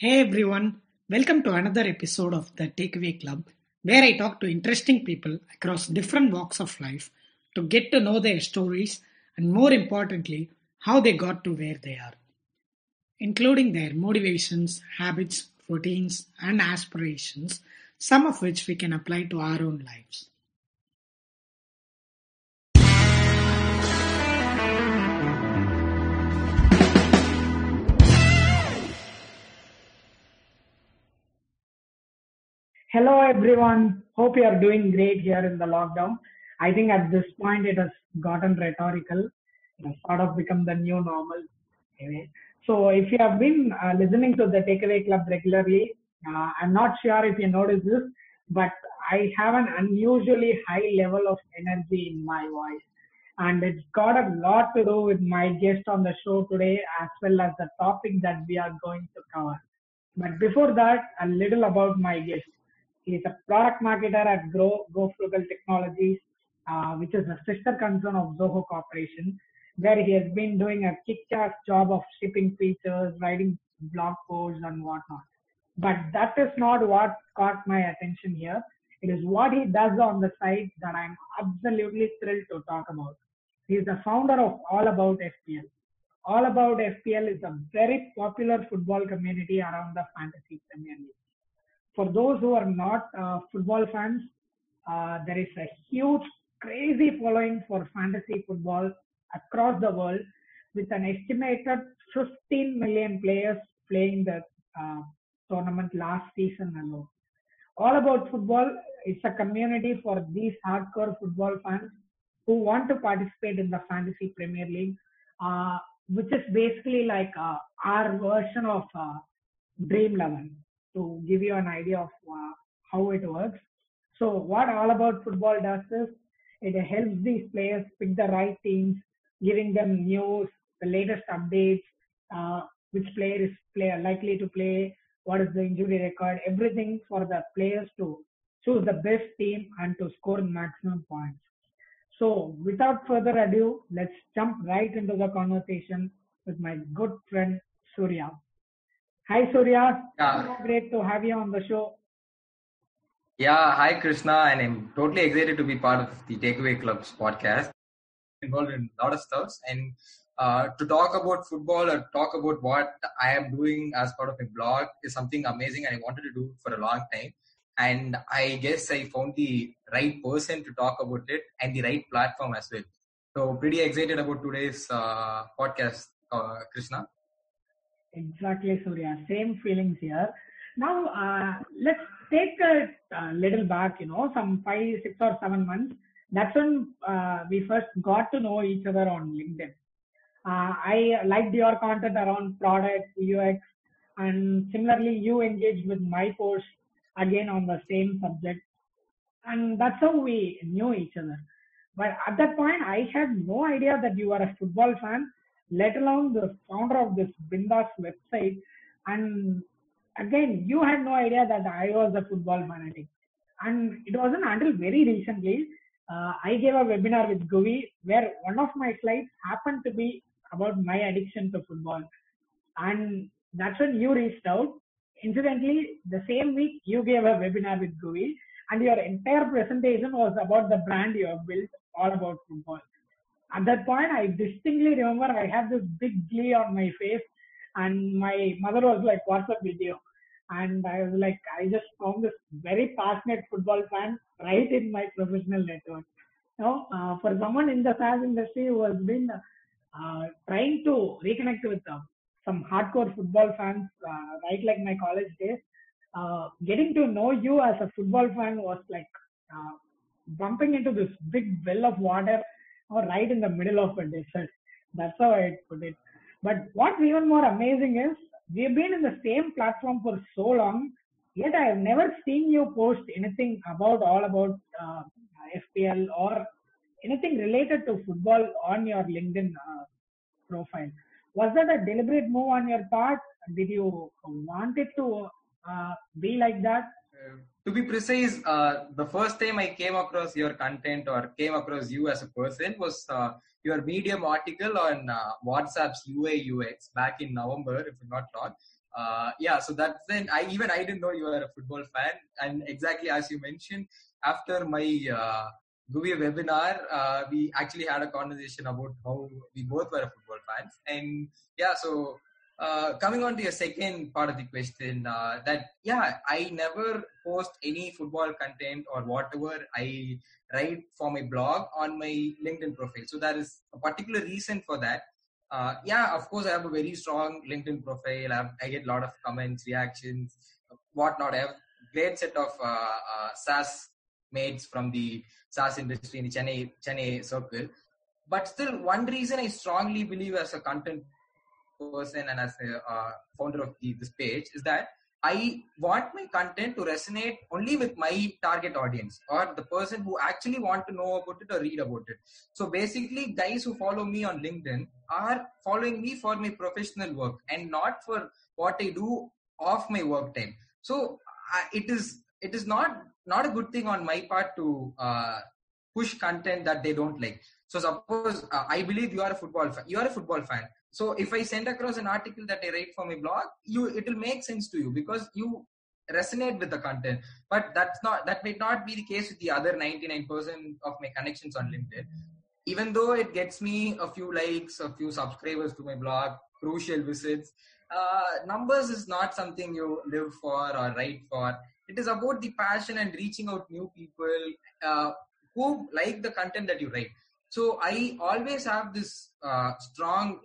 Hey everyone, welcome to another episode of the Takeaway Club, where I talk to interesting people across different walks of life to get to know their stories and, more importantly, how they got to where they are, including their motivations, habits, routines, and aspirations, some of which we can apply to our own lives. Hello everyone. Hope you are doing great here in the lockdown. I think at this point it has gotten rhetorical. It has sort of become the new normal. Anyway, so if you have been listening to the Takeaway Club regularly, I'm not sure if you noticed this, but I have an unusually high level of energy in my voice. And it's got a lot to do with my guest on the show today, as well as the topic that we are going to cover. But before that, a little about my guest. He is a product marketer at Go Frugal Technologies, which is a sister concern of Zoho Corporation, where he has been doing a kick-ass job of shipping features, writing blog posts, and whatnot. But that is not what caught my attention here. It is what he does on the side that I'm absolutely thrilled to talk about. He is the founder of All About FPL. All About FPL is a very popular football community around the fantasy Premier League. For those who are not football fans, there is a huge, crazy following for fantasy football across the world, with an estimated 15 million players playing the uh, tournament last season alone. All About Football is a community for these hardcore football fans who want to participate in the Fantasy Premier League, uh, which is basically like our version of Dream 11, to give you an idea of how it works. So, what All About Football does is it helps these players pick the right teams, giving them news, the latest updates, uh, which player is likely to play, what is the injury record, everything for the players to choose the best team and to score maximum points. So, without further ado, let's jump right into the conversation with my good friend Surya. Hi, Surya. Yeah, So great to have you on the show. yeah. Hi, Krishna, and I'm totally excited to be part of the Takeaway Club's podcast. Involved in a lot of stuff, and to talk about football or talk about what I am doing as part of a blog is something amazing, and I wanted to do for a long time. And I guess I found the right person to talk about it and the right platform as well. So, pretty excited about today's podcast, Krishna. Exactly, Surya. Same feelings here. Now, let's take a little back, some 5, 6, or 7 months. That's when we first got to know each other on LinkedIn. I liked your content around product, UX, and similarly, you engaged with my post again on the same subject. And that's how we knew each other. But at that point, I had no idea that you are a football fan, let alone the founder of this Bindas website. And again, you had no idea that I was a football fanatic. And it wasn't until very recently I gave a webinar with Govi where one of my slides happened to be about my addiction to football. And that's when you reached out. Incidentally, the same week you gave a webinar with Govi, and your entire presentation was about the brand you have built, all about football. At that point, I distinctly remember I had this big glee on my face, and my mother was like, "What's up with you?" And I was like, "I just found this very passionate football fan right in my professional network." For someone in the SaaS industry who has been trying to reconnect with some hardcore football fans, right like my college days, getting to know you as a football fan was like uh, bumping into this big well of water or right in the middle of a desert. That's how I put it. But what's even more amazing is we've been in the same platform for so long, yet I have never seen you post anything about all about FPL or anything related to football on your LinkedIn profile. Was that a deliberate move on your part? Did you want it to be like that? To be precise, the first time I came across your content or came across you as a person was your Medium article on WhatsApp's UI UX back in November, if I'm not wrong. So that's then I didn't know you were a football fan, and exactly as you mentioned, after my GUI webinar, we actually had a conversation about how we both were football fans, and coming on to your second part of the question, I never post any football content or whatever I write for my blog on my LinkedIn profile. So there is a particular reason for that. Of course, I have a very strong LinkedIn profile. I get a lot of comments, reactions, whatnot. I have great set of SaaS mates from the SaaS industry in the Chennai circle. But still, one reason I strongly believe as a content person and as a founder of this page is that I want my content to resonate only with my target audience or the person who actually want to know about it or read about it. So basically, guys who follow me on LinkedIn are following me for my professional work and not for what I do off my work time. So it is not a good thing on my part to push content that they don't like. So suppose I believe you are a football fan. You are a football fan. So if I send across an article that I write for my blog, it will make sense to you because you resonate with the content. But that may not be the case with the other 99% of my connections on LinkedIn. Even though it gets me a few likes, a few subscribers to my blog, crucial visits, numbers is not something you live for or write for. It is about the passion and reaching out new people who like the content that you write. So I always have this strong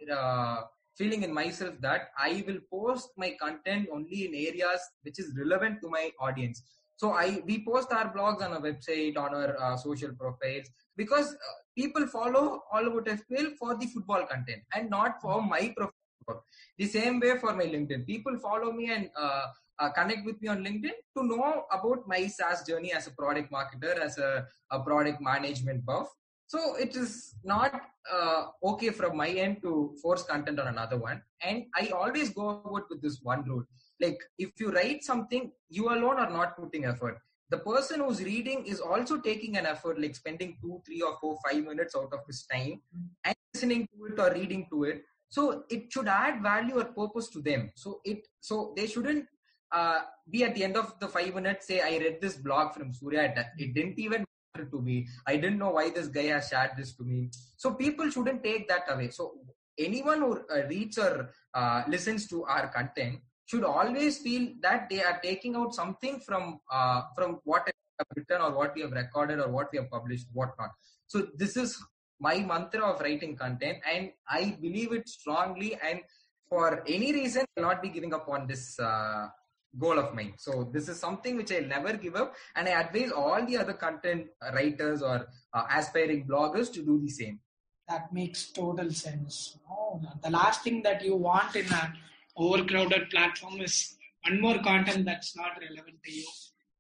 feeling in myself that I will post my content only in areas which is relevant to my audience. So we post our blogs on our website, on our social profiles, because people follow All About FPL for the football content and not for my profile. The same way for my LinkedIn. People follow me and connect with me on LinkedIn to know about my SaaS journey as a product marketer, as a product management buff. So it is not okay from my end to force content on another one. And I always go about with this one rule. Like if you write something, you alone are not putting effort. The person who's reading is also taking an effort, like spending 2, 3 or 4, 5 minutes out of his time and listening to it or reading to it. So it should add value or purpose to them. So they shouldn't be at the end of the 5 minutes say, I read this blog from Surya. It didn't even matter to me. I didn't know why this guy has shared this to me. So people shouldn't take that away. So anyone who reads or listens to our content should always feel that they are taking out something from what I have written or what we have recorded or what we have published, whatnot. So this is my mantra of writing content, and I believe it strongly. And for any reason, I'll not be giving up on this goal of mine. So this is something which I'll never give up, and I advise all the other content writers or aspiring bloggers to do the same. That makes total sense. The last thing that you want in an overcrowded platform is one more content that's not relevant to you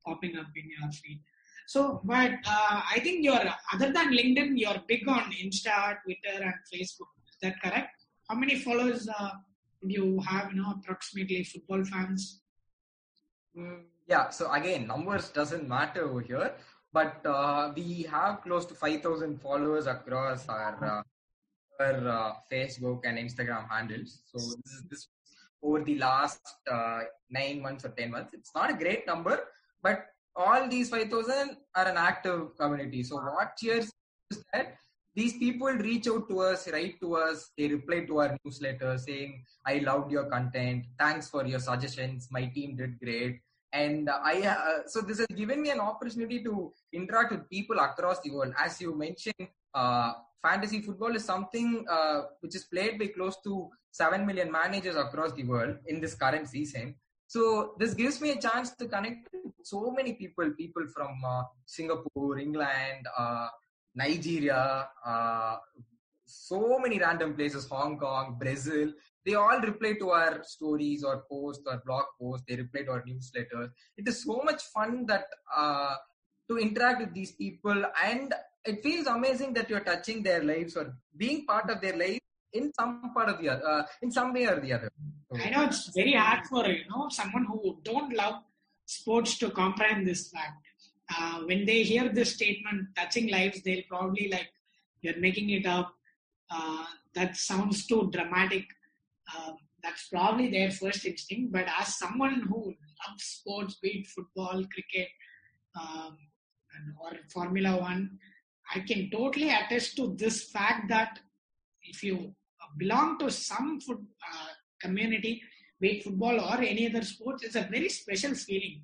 popping up in your feed. So, but I think other than LinkedIn, you're big on Insta, Twitter, and Facebook. Is that correct? How many followers do you have? Approximately football fans. So again, numbers doesn't matter over here, but we have close to 5,000 followers across our Facebook and Instagram handles. So this over the last 9 months or 10 months. It's not a great number, but all these 5,000 are an active community. So what cheers is that these people reach out to us, write to us, they reply to our newsletter saying, I loved your content. Thanks for your suggestions. My team did great. And so this has given me an opportunity to interact with people across the world. As you mentioned, fantasy football is something which is played by close to 7 million managers across the world in this current season. So this gives me a chance to connect with so many people from Singapore, England, Nigeria, so many random places, Hong Kong, Brazil. They all reply to our stories or posts or blog posts. They reply to our newsletters. It is so much fun that to interact with these people, and it feels amazing that you're touching their lives or being part of their life in some part of the other, in some way or the other. So, I know it's very hard for someone who don't love sports to comprehend this fact. When they hear this statement, touching lives, they'll probably like, you're making it up. That sounds too dramatic. that's probably their first instinct. But as someone who loves sports, be it football, cricket, um, or Formula One, I can totally attest to this fact that if you belong to some community, be it football or any other sports, it's a very special feeling.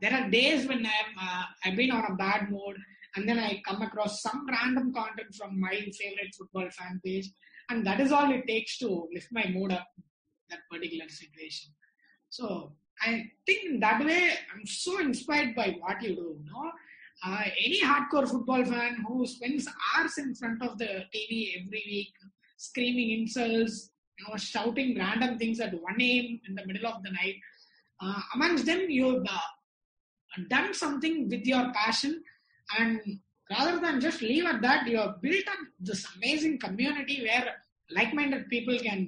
There are days when I've been on a bad mood, and then I come across some random content from my favorite football fan page, and that is all it takes to lift my mood up in that particular situation. So I think in that way, I'm so inspired by what you do. Any hardcore football fan who spends hours in front of the TV every week, screaming insults, shouting random things at 1 a.m. in the middle of the night. Amongst them, you've done something with your passion, and rather than just leave at that, you have built up this amazing community where like-minded people can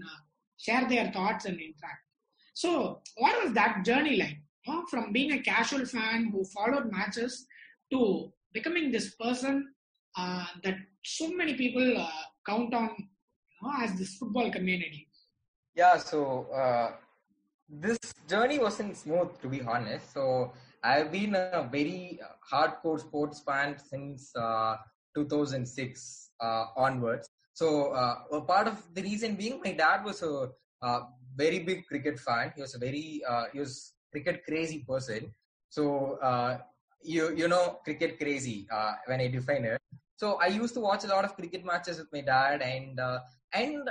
share their thoughts and interact. So, what was that journey like? From being a casual fan who followed matches to becoming this person that so many people count on as this football community. Yeah, so this journey wasn't smooth, to be honest. So I've been a very hardcore sports fan since 2006 onwards. So a part of the reason being, my dad was a very big cricket fan. He was he was cricket crazy person. So you know cricket crazy when I define it. So I used to watch a lot of cricket matches with my dad, and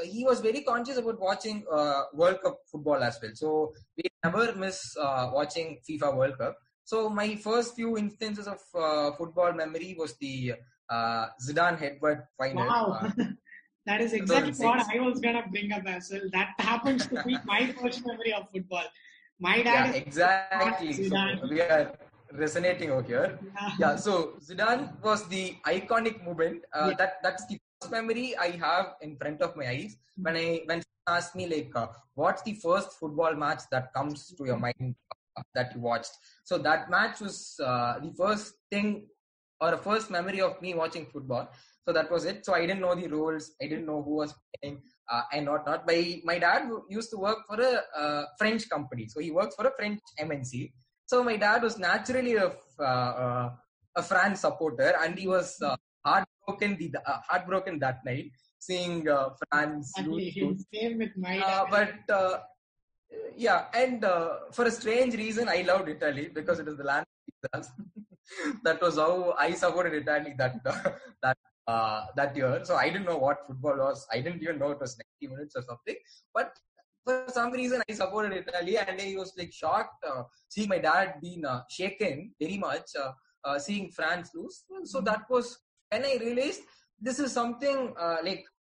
he was very conscious about watching World Cup football as well. So we never miss watching FIFA World Cup. So my first few instances of football memory was the Zidane headbutt final. Wow. That is exactly what I was going to bring up as well. That happens to be my first memory of football. My dad is exactly. So we are resonating over here. Yeah. So Zidane was the iconic moment. That's the first memory I have in front of my eyes. When someone asked me like, what's the first football match that comes to your mind that you watched? So that match was the first thing or a first memory of me watching football. So that was it. So I didn't know the rules. I didn't know who was playing and whatnot. My dad used to work for a French company. So he works for a French MNC. So my dad was naturally a France supporter, and he was heartbroken that night seeing France lose. Same with my dad. But yeah, and for a strange reason, I loved Italy because it is the land of pizzas. That was how I supported Italy that year. So I didn't know what football was. I didn't even know it was 90 minutes or something. But for some reason, I supported Italy, and I was like shocked seeing my dad being shaken very much, seeing France lose. So that was when I realized this is something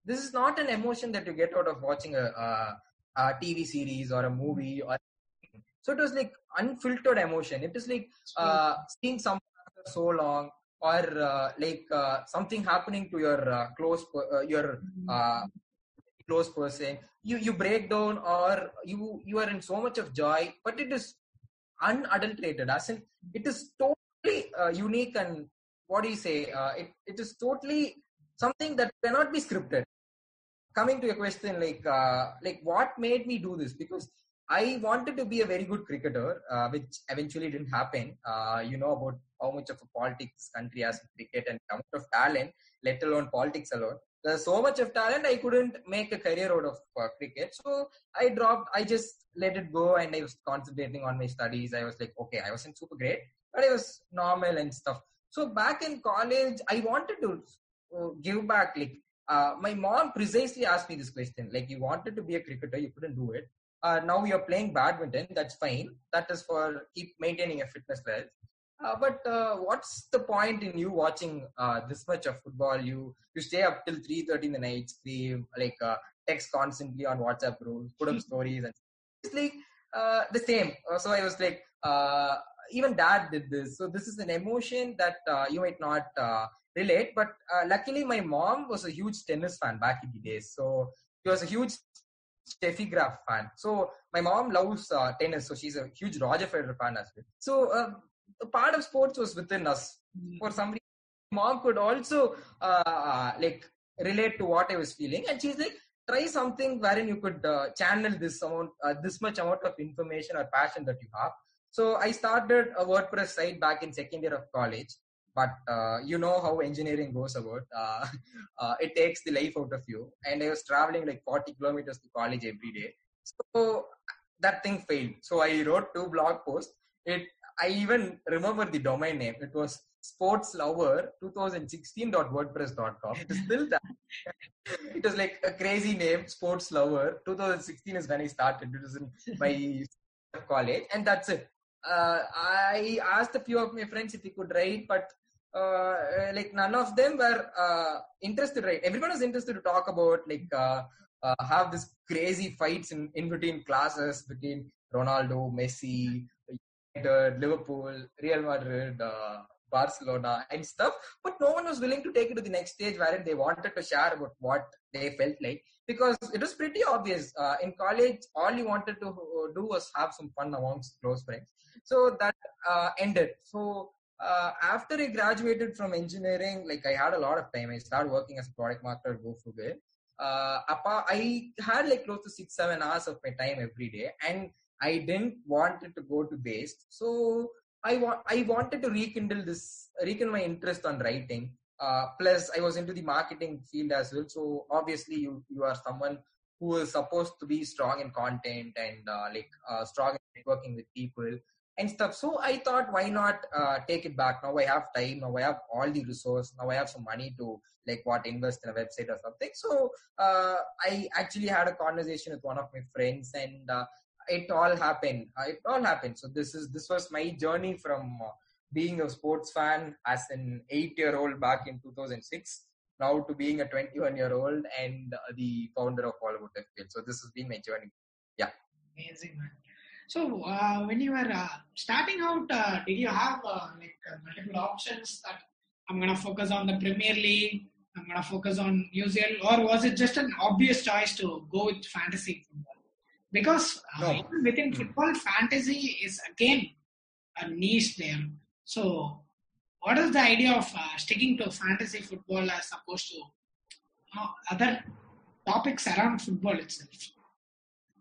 this is not an emotion that you get out of watching a TV series or a movie. So it was like unfiltered emotion. It is like seeing someone after so long, or something happening to your close person. You break down, or you are in so much of joy, but it is unadulterated, as in it is totally unique. And what do you say, it is totally something that cannot be scripted. Coming to your question, like what made me do this? Because I wanted to be a very good cricketer, which eventually didn't happen. You know about how much of a politics this country has in cricket, and how much of talent, let alone politics alone. There's so much of talent, I couldn't make a career out of cricket. So I just let it go, and I was concentrating on my studies. I was like, okay, I wasn't super great, but I was normal and stuff. So back in college, I wanted to give back. My mom precisely asked me this question, like, you wanted to be a cricketer, you couldn't do it. Now you're playing badminton, that's fine. That is for keep maintaining a fitness level. But what's the point in you watching this much of football? You stay up till 3:30 in the night, scream, text constantly on WhatsApp groups, put up stories, and it's like the same. So I was like, even dad did this. So this is an emotion that you might not relate. But luckily, my mom was a huge tennis fan back in the days. So she was a huge Steffi Graf fan. So my mom loves tennis. So she's a huge Roger Federer fan as well. So a part of sports was within us. For some reason, mom could also relate to what I was feeling, and she's like, try something wherein you could channel this much amount of information or passion that you have. So I started a WordPress site back in second year of college. But you know how engineering goes about. It takes the life out of you. And I was traveling like 40 kilometers to college every day. So that thing failed. So I wrote 2 blog posts. I even remember the domain name. It was sportslover2016.wordpress.com. It is still that. It was like a crazy name, Sports Lover. 2016 is when I started. It was in my college, and that's it. I asked a few of my friends if we could write, but like none of them were interested. Right? Everyone was interested to talk about have this crazy fights in between classes between Ronaldo, Messi, United, Liverpool, Real Madrid, Barcelona, and stuff. But no one was willing to take it to the next stage wherein they wanted to share about what they felt like, because it was pretty obvious. In college, all you wanted to do was have some fun amongst close friends. So that ended. So after I graduated from engineering, like I had a lot of time. I started working as a product marketer at GoFrugal. I had like close to 6-7 hours of my time every day, and I didn't want it to go to waste. So I wanted to rekindle my interest on writing. Plus, I was into the marketing field as well. So obviously, you are someone who is supposed to be strong in content and strong in networking with people and stuff. So I thought, why not take it back? Now I have time. Now I have all the resource. Now I have some money to invest in a website or something. So I actually had a conversation with one of my friends, and it all happened. So this was my journey from being a sports fan as an 8-year-old back in 2006, now to being a 21-year-old and the founder of All About FPL. So this has been my journey. Yeah. Amazing, man. So when you were starting out, did you have multiple options that I'm going to focus on the Premier League, I'm going to focus on UCL, or was it just an obvious choice to go with fantasy football? Because even within football, fantasy is again a niche there. So what is the idea of sticking to fantasy football as opposed to other topics around football itself?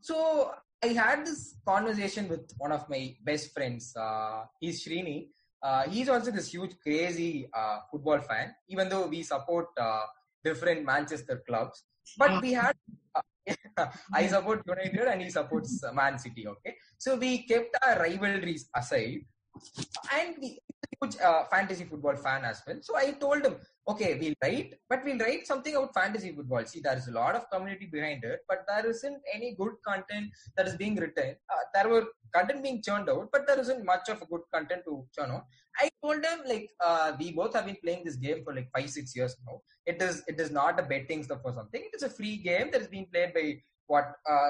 So I had this conversation with one of my best friends. He's Srini. He's also this huge, crazy football fan, even though we support different Manchester clubs. But we had... I support United and he supports Man City, okay? So we kept our rivalries aside, and he's a huge fantasy football fan as well. So I told him, okay, we'll write something about fantasy football. See, there is a lot of community behind it, but there isn't any good content that is being written. There were content being churned out, but there isn't much of a good content to churn out. I told him, we both have been playing this game for 5-6 years now. It is not a betting stuff or something. It is a free game that is being played by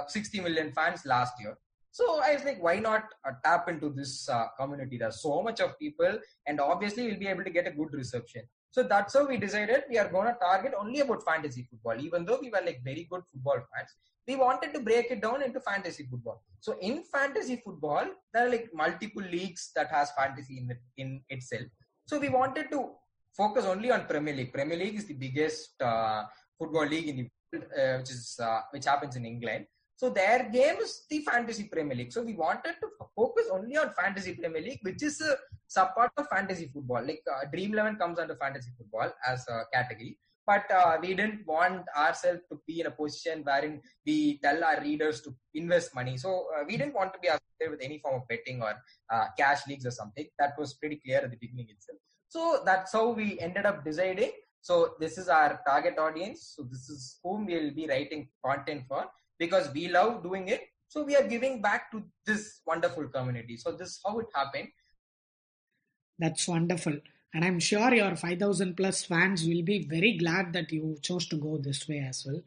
60 million fans last year. So I was like, why not tap into this community? There's so much of people, and obviously we'll be able to get a good reception. So that's how we decided we are going to target only about fantasy football. Even though we were very good football fans, we wanted to break it down into fantasy football. So in fantasy football, there are multiple leagues that has fantasy in itself. So we wanted to focus only on Premier League. Premier League is the biggest football league in the world, which happens in England. So their game is the Fantasy Premier League. So we wanted to focus only on Fantasy Premier League, which is a subpart of fantasy football. Dream 11 comes under fantasy football as a category. But we didn't want ourselves to be in a position wherein we tell our readers to invest money. So we didn't want to be associated with any form of betting or cash leagues or something. That was pretty clear at the beginning itself. So that's how we ended up deciding. So this is our target audience. So this is whom we'll be writing content for, because we love doing it. So we are giving back to this wonderful community. So this is how it happened. That's wonderful. And I'm sure your 5,000 plus fans will be very glad that you chose to go this way as well.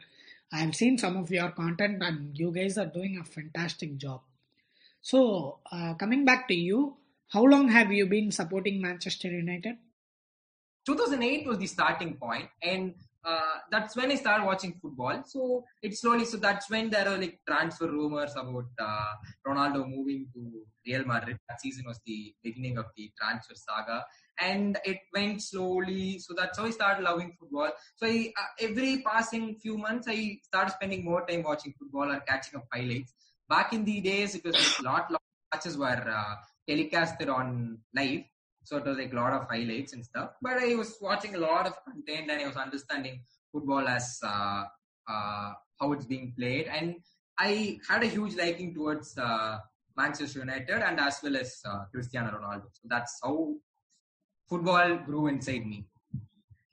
I've seen some of your content and you guys are doing a fantastic job. So coming back to you, how long have you been supporting Manchester United? 2008 was the starting point, and that's when I started watching football. So it's slowly. So that's when there are like transfer rumors about Ronaldo moving to Real Madrid. That season was the beginning of the transfer saga, and it went slowly. So that's how I started loving football. So every passing few months, I started spending more time watching football or catching up highlights. Back in the days, it was like lot matches were telecasted on live. So it was like a lot of highlights and stuff. But I was watching a lot of content and I was understanding football as how it's being played. And I had a huge liking towards Manchester United and as well as Cristiano Ronaldo. So that's how football grew inside me.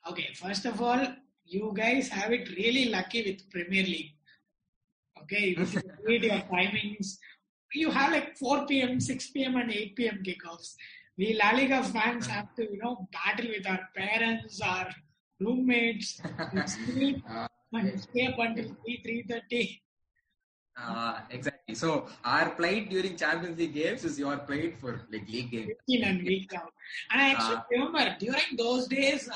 Okay, first of all, you guys have it really lucky with Premier League. Okay, if you read your timings, you have like 4 p.m., 6 p.m. and 8 p.m. kickoffs. We La Liga fans have to, battle with our parents, our roommates, and sleep and stay up until 3:30. Exactly. So our plight during Champions League games is your plight for like league games. Week in and week out. And I actually remember during those days,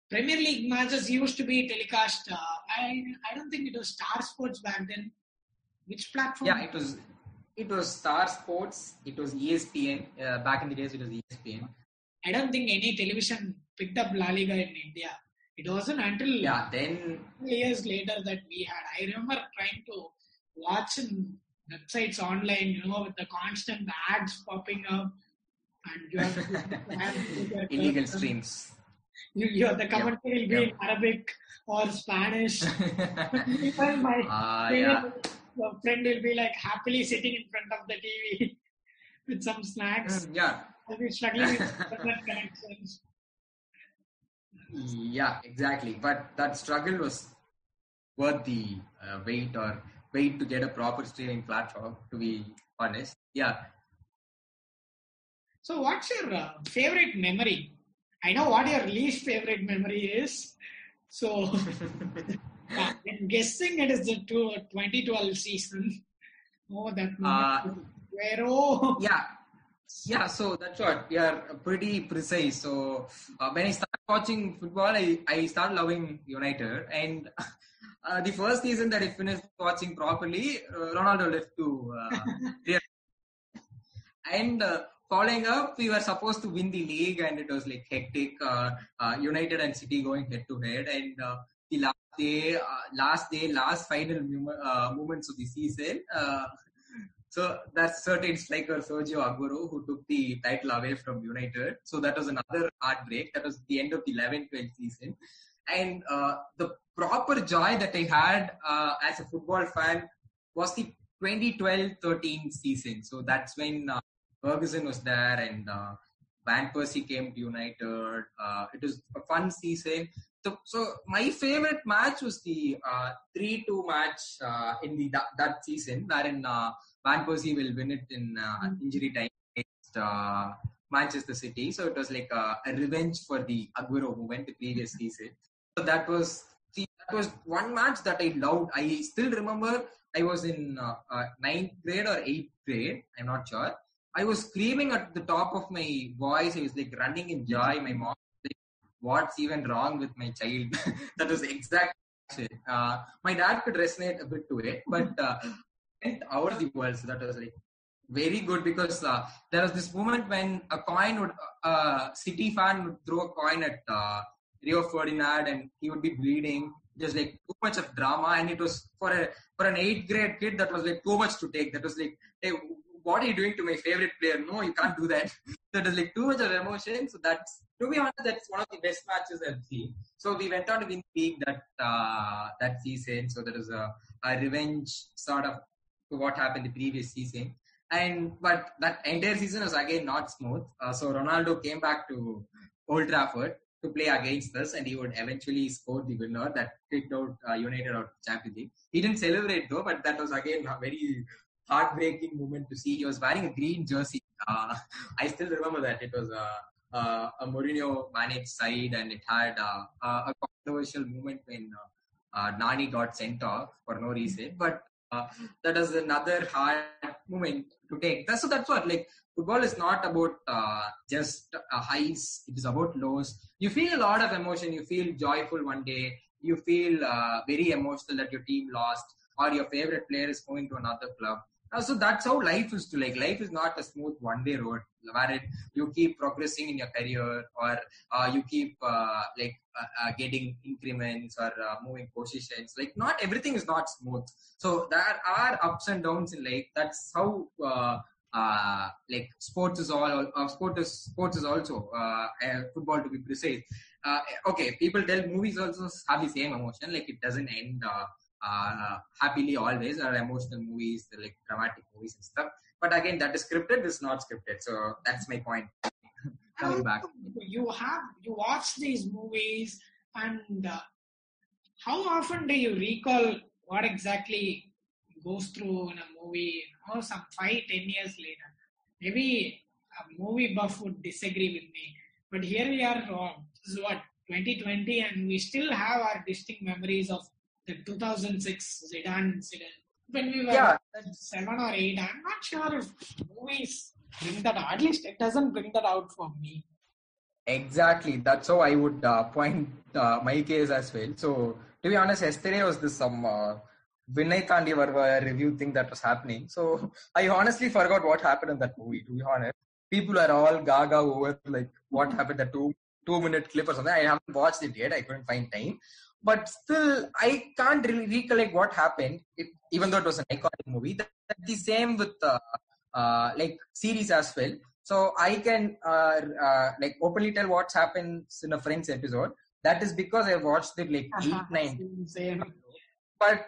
Premier League matches used to be telecast. I don't think it was Star Sports back then. Which platform? Yeah, it was Star Sports. It was ESPN. Back in the days, it was ESPN. I don't think any television picked up La Liga in India. It wasn't until then years later that we had. I remember trying to watch in websites online, with the constant ads popping up, and you have to illegal streams. The commentary will be in Arabic or Spanish. Meanwhile, my friend will be like happily sitting in front of the TV with some snacks. I'll be struggling with internet connections. Yeah, exactly. But that struggle was worth the wait to get a proper streaming platform, to be honest. Yeah. So what's your favorite memory? I know what your least favorite memory is. So I'm guessing it is the 2012 season. Oh, that moment. Yeah, so that's what. You're pretty precise. So when I started watching football, I started loving United. And the first season that I finished watching properly, Ronaldo left to Real. And following up, we were supposed to win the league and it was like hectic. United and City going head to head. And the last final moments of the season, so that's certain striker Sergio Aguero who took the title away from United. So that was another heartbreak. That was the end of the 11-12 season. And the proper joy that I had as a football fan was the 2012-13 season. So that's when Ferguson was there and Van Persie came to United. It was a fun season. So my favorite match was the 3-2 match in that season, wherein Van Persie will win it in injury time against Manchester City. So it was like a revenge for the Aguero who went the previous season. So that was one match that I loved. I still remember I was in 9th grade or 8th grade. I'm not sure. I was screaming at the top of my voice. I was like running in joy. My mom was like, "What's even wrong with my child?" That was exactly. My dad could resonate a bit to it, but went out of the world. So that was like very good because there was this moment when a City fan would throw a coin at Rio Ferdinand and he would be bleeding. Just like too much of drama, and it was for an 8th grade kid that was like too much to take. That was like, hey, what are you doing to my favorite player? No, you can't do that. That was like too much of emotion. So that's, to be honest, that's one of the best matches I've seen. So we went on to win the league that season. So there was a revenge sort of to what happened the previous season. But that entire season was again not smooth. So Ronaldo came back to Old Trafford to play against us, and he would eventually score the winner that kicked out United out of the Champions League. He didn't celebrate though, but that was again a very heartbreaking moment to see. He was wearing a green jersey. I still remember that. It was a Mourinho managed side, and it had a controversial moment when Nani got sent off for no reason. But that was another moment to take. That's what, like, football is not about just highs. It is about lows. You feel a lot of emotion. You feel joyful one day. You feel very emotional that your team lost or your favorite player is going to another club. So that's how life is to, like, life is not a smooth one-way road where you keep progressing in your career, or you keep getting increments or moving positions. Like, not everything is not smooth. So there are ups and downs in life. That's how like sports is all. Sports is also football, to be precise. Okay, people tell movies also have the same emotion. Like, it doesn't end happily always, or emotional movies, like dramatic movies and stuff. But again, that is scripted. This is not scripted. So that's my point. Coming back, You watch these movies, and how often do you recall what exactly goes through in a movie? Some 5-10 years later, maybe a movie buff would disagree with me, but here we are. This is what, 2020, and we still have our distinct memories of the 2006 Zidane incident when we were yeah, 7 or 8. I'm not sure if movies bring that out. At least it doesn't bring that out for me. exactly. That's how I would point my case as well. So, to be honest, yesterday was this some Vinay Thandi Varva review thing that was happening. So I honestly forgot what happened in that movie. To be honest, people are all gaga over like what happened, that 2 minute clip or something. I haven't watched it yet. I couldn't find time, but still I can't really recollect what happened. Even though it was an iconic movie, that's the same with like series as well. So I can like openly tell what's happens in a Friends episode. That is because I watched it like 8, 9. Same. But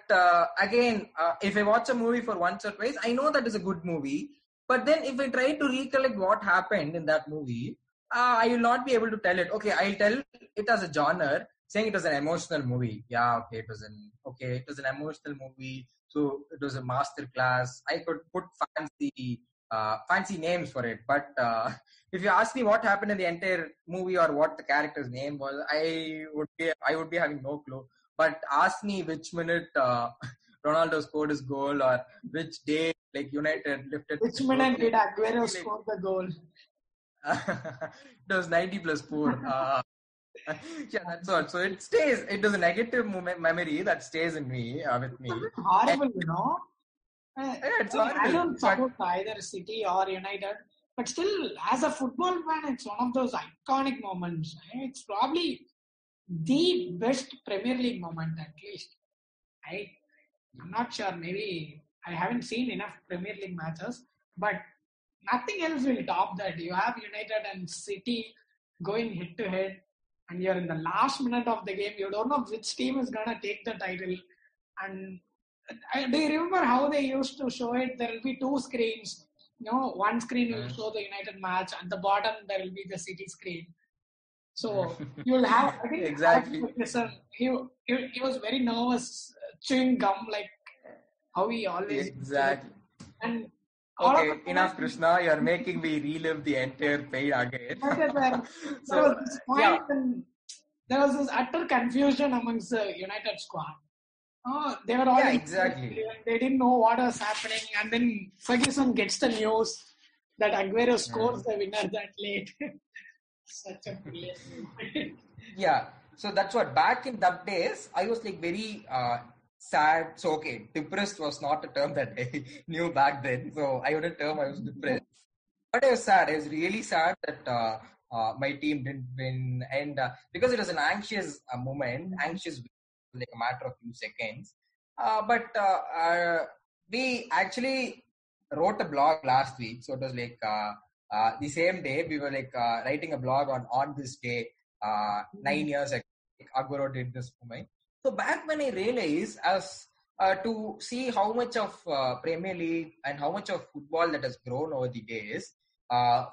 again, if I watch a movie for once or twice, I know that is a good movie. But then if I try to recollect what happened in that movie, I will not be able to tell it. Okay, I'll tell it as a genre, saying it was an emotional movie. Yeah, okay, it was an emotional movie. So it was a master class. I could put fancy names for it. But if you ask me what happened in the entire movie or what the character's name was, I would be having no clue. But ask me which minute Ronaldo scored his goal, or which day like United lifted. Which minute did Aguero score the goal? It was 90 plus 4. Yeah, that's all. So it stays. It was a negative memory that stays in me with me. Horrible, It's I horrible. don't support either City or United, but still, as a football fan, it's one of those iconic moments. It's probably the best Premier League moment, at least. I'm not sure. Maybe I haven't seen enough Premier League matches, but nothing else will top that. You have United and City going head to head, and you're in the last minute of the game. You don't know which team is gonna take the title. And do you remember how they used to show it? There will be two screens. One screen will show the United match, and the bottom there will be the City screen. So you'll have, I think, Exactly. he was very nervous, chewing gum like how he always Exactly. and all Okay, of enough, Krishna. You're making me relive the entire pain again. there So, was this point yeah, and there was this utter confusion amongst the United squad. They were all yeah, exactly. they didn't know what was happening, and then Ferguson gets the news that Aguero scores the winner that late. Such a brilliant moment. Yeah, so that's what, back in that days, I was like very sad. So, okay, depressed was not a term that I knew back then. So I wouldn't term I was depressed. But I was sad. I was really sad that my team didn't win. And because it was an anxious moment, anxious, like a matter of few seconds. But we actually wrote a blog last week. So it was like the same day we were like writing a blog on this day 9 years ago. Like, Aguero did this moment. So back when I realized as to see how much of Premier League and how much of football that has grown over the days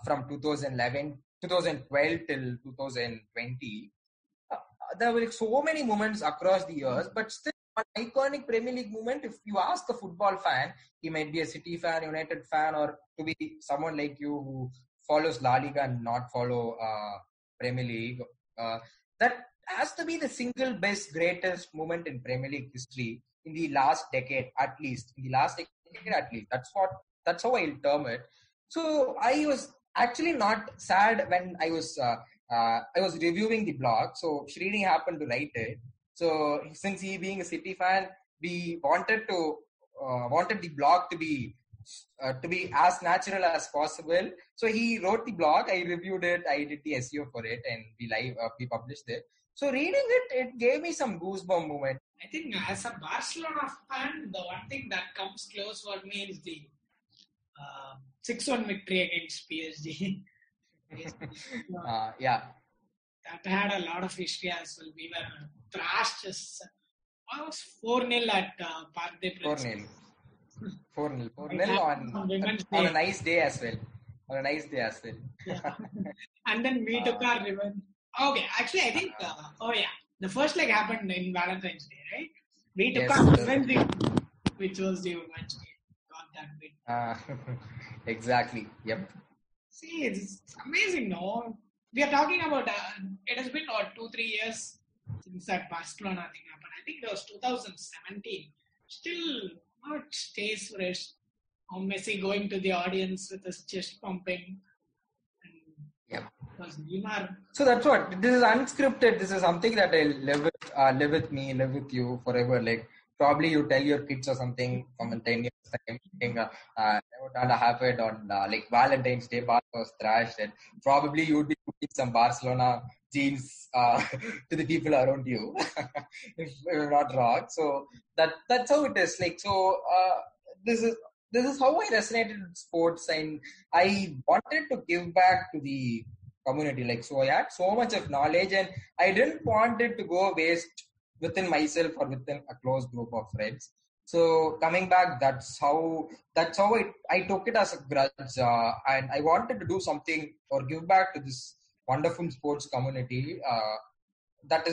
from 2012 till 2020, there were like so many moments across the years, but still one iconic Premier League moment. If you ask a football fan, he might be a City fan, United fan, or to be someone like you who follows La Liga and not follow Premier League, that has to be the single best, greatest moment in Premier League history in the last decade, at least. In the last decade, at least. That's what That's how I'll term it. So I was actually not sad when I was reviewing the blog. So Srini happened to write it. So since he being a City fan, we wanted the blog to be as natural as possible. So he wrote the blog, I reviewed it, I did the SEO for it, and we published it. So reading it gave me some goosebump moment. I think as a Barcelona fan, the one thing that comes close for me is the 6-1 victory against PSG. Yeah. That had a lot of history as well. We were thrashed. I was 4-0 at Parc des Princes. 4-0. 4-0 on a nice day as well. On a nice day as well. Yeah. And then we took our revenge. Okay, actually, I think, the first leg happened in Valentine's Day, right? We took our revenge, which was the Women's Day. Got that bit. Exactly. Yep. See, it's amazing, no? We are talking about, it has been 2-3 years since that Barcelona thing happened. I think it was 2017. Still not stays fresh. Messi going to the audience with his chest pumping. Yep. Neymar. So that's what. This is unscripted. This is something that I'll live with you forever. Like probably you tell your kids or something from a 10 years time. Never done a habit on like Valentine's Day. Barca was thrashed, and probably you would be putting some Barcelona genes to the people around you, if you're not wrong. So that's how it is. Like so, this is how I resonated with sports, and I wanted to give back to the community. Like so, I had so much of knowledge, and I didn't want it to go waste within myself or within a close group of friends. So coming back, that's how I took it as a grudge, and I wanted to do something or give back to this wonderful sports community. That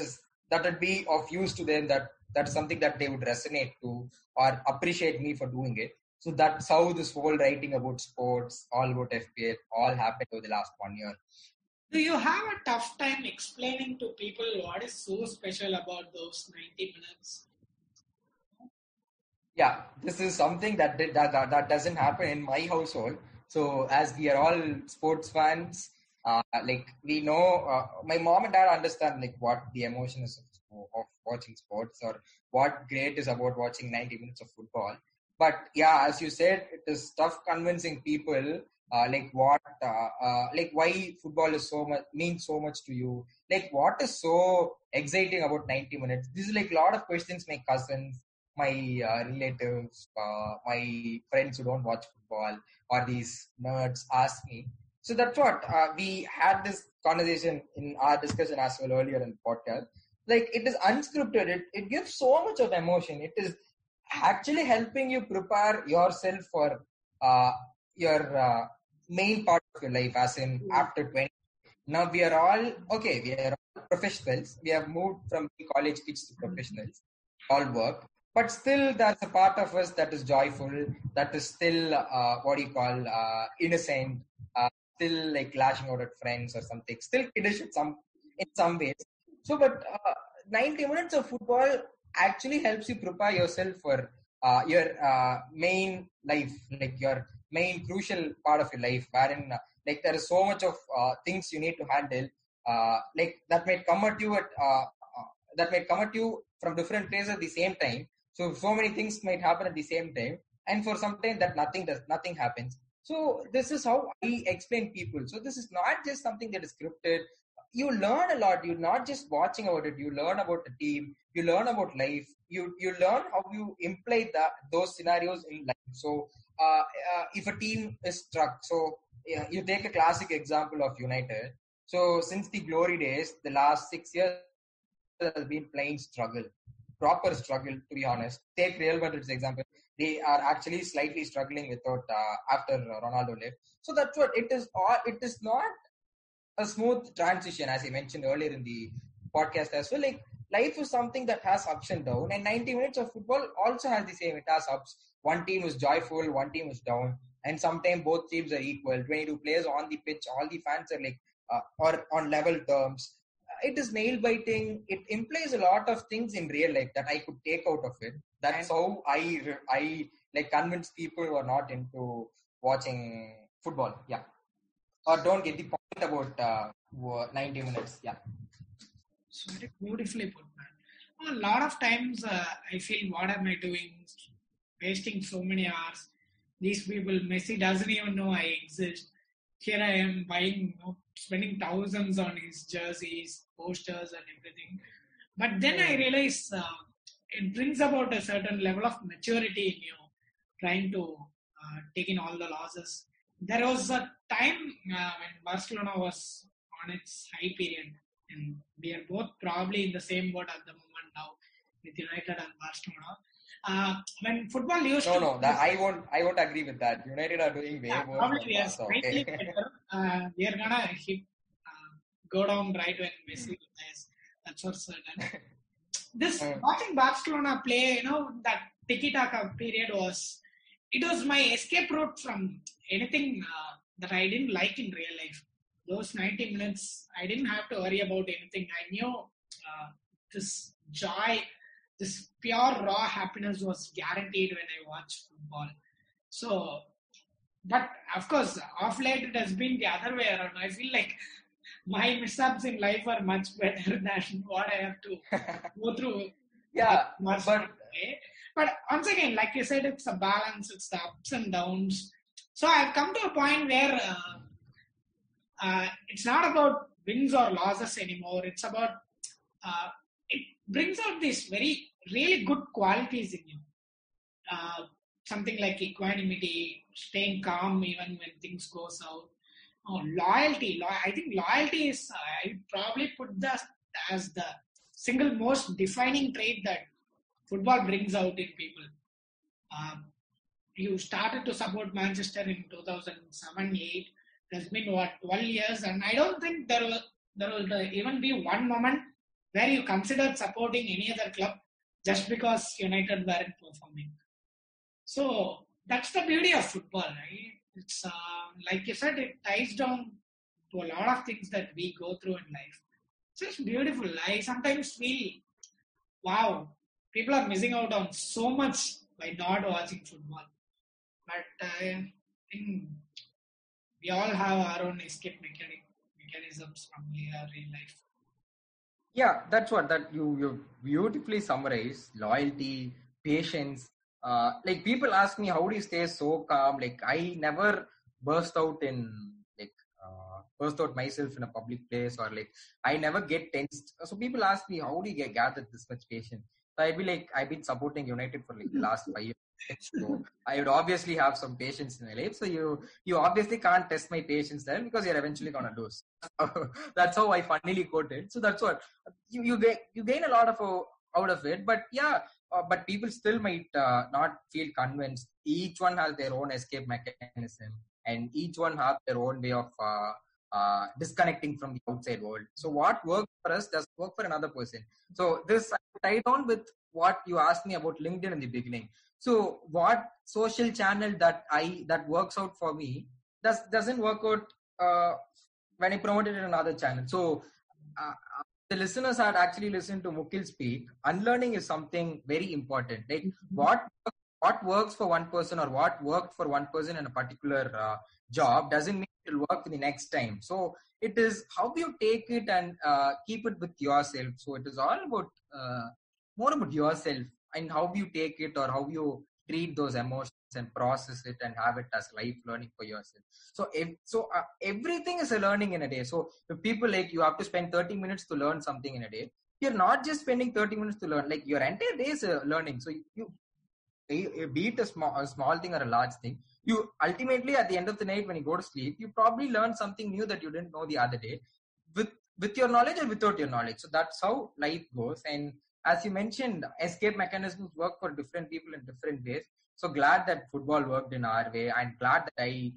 would be of use to them. That's something that they would resonate to or appreciate me for doing it. So that's how this whole writing about sports, all about FPL, all happened over the last 1 year. Do you have a tough time explaining to people what is so special about those 90 minutes? Yeah, this is something that doesn't happen in my household. So as we are all sports fans, like we know, my mom and dad understand like what the emotion is of watching sports or what great is about watching 90 minutes of football. But yeah, as you said, it is tough convincing people like why football is means so much to you. Like what is so exciting about 90 minutes? This is like a lot of questions my cousins, my relatives, my friends who don't watch football or these nerds ask me. So that's what we had this conversation in our discussion as well earlier in the podcast. Like it is unscripted. It gives so much of emotion. It is actually helping you prepare yourself for your main part of your life, as in after 20. Now we are all professionals. We have moved from college kids to professionals, all work. But still, there's a part of us that is joyful, that is still, innocent, still like lashing out at friends or something, still kiddish in some ways. So, but 90 minutes of football actually helps you prepare yourself for your main life, like your main crucial part of your life, wherein like there is so much of things you need to handle, like that might come at you from different places at the same time. So many things might happen at the same time, and for some time that nothing happens. So this is how I explain people. So this is not just something that is scripted. You learn a lot. You're not just watching about it. You learn about the team. You learn about life. You learn how you imply those scenarios in life. So if a team is struck, so you take a classic example of United. So since the glory days, the last 6 years has been playing proper struggle, to be honest. Take Real Madrid's example. They are actually slightly struggling without after Ronaldo left. So that's what it is. It is not a smooth transition, as I mentioned earlier in the podcast as well. Like life is something that has ups and downs, and 90 minutes of football also has the same. It has ups. One team is joyful, one team is down, and sometimes both teams are equal. 22 players on the pitch, all the fans are like or on level terms. It is nail biting. It implies a lot of things in real life that I could take out of it. That's how I like convince people who are not into watching football. Yeah. Or don't get the point about 90 minutes. Yeah. So very beautifully put, man. A lot of times I feel, what am I doing? Wasting so many hours. These people, Messi doesn't even know I exist. Here I am buying, spending thousands on his jerseys, posters, and everything. But then I realize it brings about a certain level of maturity in you, trying to take in all the losses. There was a time when Barcelona was on its high period, and we are both probably in the same boat at the moment now with United and Barcelona. When football used to... No, I won't agree with that. United are doing way worse probably than we are Barca. slightly Okay. better. We are gonna go down right when Messi plays. That's for certain. This watching Barcelona play, that tiki-taka period was my escape route from anything that I didn't like in real life. Those 90 minutes, I didn't have to worry about anything. I knew this joy, this pure raw happiness was guaranteed when I watched football. So, but of course, off late it has been the other way around. I feel like my mishaps in life are much better than what I have to go through. Yeah, but once again, like you said, it's a balance, it's the ups and downs. So I've come to a point where it's not about wins or losses anymore. It's about, it brings out these really good qualities in you. Something like equanimity, staying calm even when things go south. Loyalty. I think loyalty is, I probably put that as the single most defining trait that football brings out in people. You started to support Manchester in 2007-8. It has been 12 years, and I don't think there will even be one moment where you considered supporting any other club just because United weren't performing. So that's the beauty of football, right? It's like you said, it ties down to a lot of things that we go through in life. So it's beautiful. I sometimes feel, wow, people are missing out on so much by not watching football. But I think we all have our own escape mechanisms from real life. Yeah, that's what you beautifully summarize. Loyalty, patience. Like people ask me, how do you stay so calm? Like I never burst out myself in a public place, or like I never get tensed. So people ask me, how do you gather this much patience? So I'd be like, I've been supporting United for like the last 5 years. So I would obviously have some patience in my life. So you obviously can't test my patience there because you're eventually gonna lose. That's how I funnily quoted. So that's what you gain a lot of out of it. But yeah, but people still might not feel convinced. Each one has their own escape mechanism, and each one has their own way of disconnecting from the outside world. So what works for us doesn't work for another person. So this I tied on with what you asked me about LinkedIn in the beginning. So what social channel that works out for me doesn't work out when I promoted it in another channel. So the listeners had actually listened to Mukil speak. Unlearning is something very important. Like what works for one person or what worked for one person in a particular job doesn't mean it will work the next time. So it is how you take it and keep it with yourself. So it is all about more about yourself and how you take it or how you treat those emotions and process it and have it as life learning for yourself. So everything is a learning in a day. So if people like you have to spend 30 minutes to learn something in a day, you're not just spending 30 minutes to learn, like your entire day is learning. So you be it a small thing or a large thing, you ultimately at the end of the night when you go to sleep, you probably learn something new that you didn't know the other day with your knowledge or without your knowledge. So that's how life goes. And as you mentioned, escape mechanisms work for different people in different ways. So glad that football worked in our way. I'm glad that I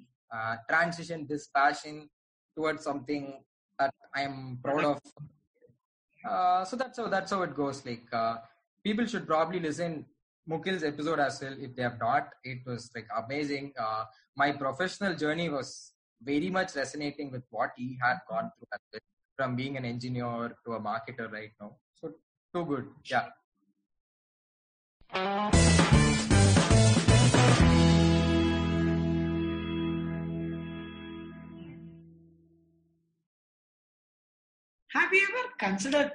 transitioned this passion towards something that I'm proud of. So that's how it goes. Like people should probably listen Mukil's episode as well if they have not. It was like amazing. My professional journey was very much resonating with what he had gone through as well, from being an engineer to a marketer right now. So too good. Yeah. Have you ever considered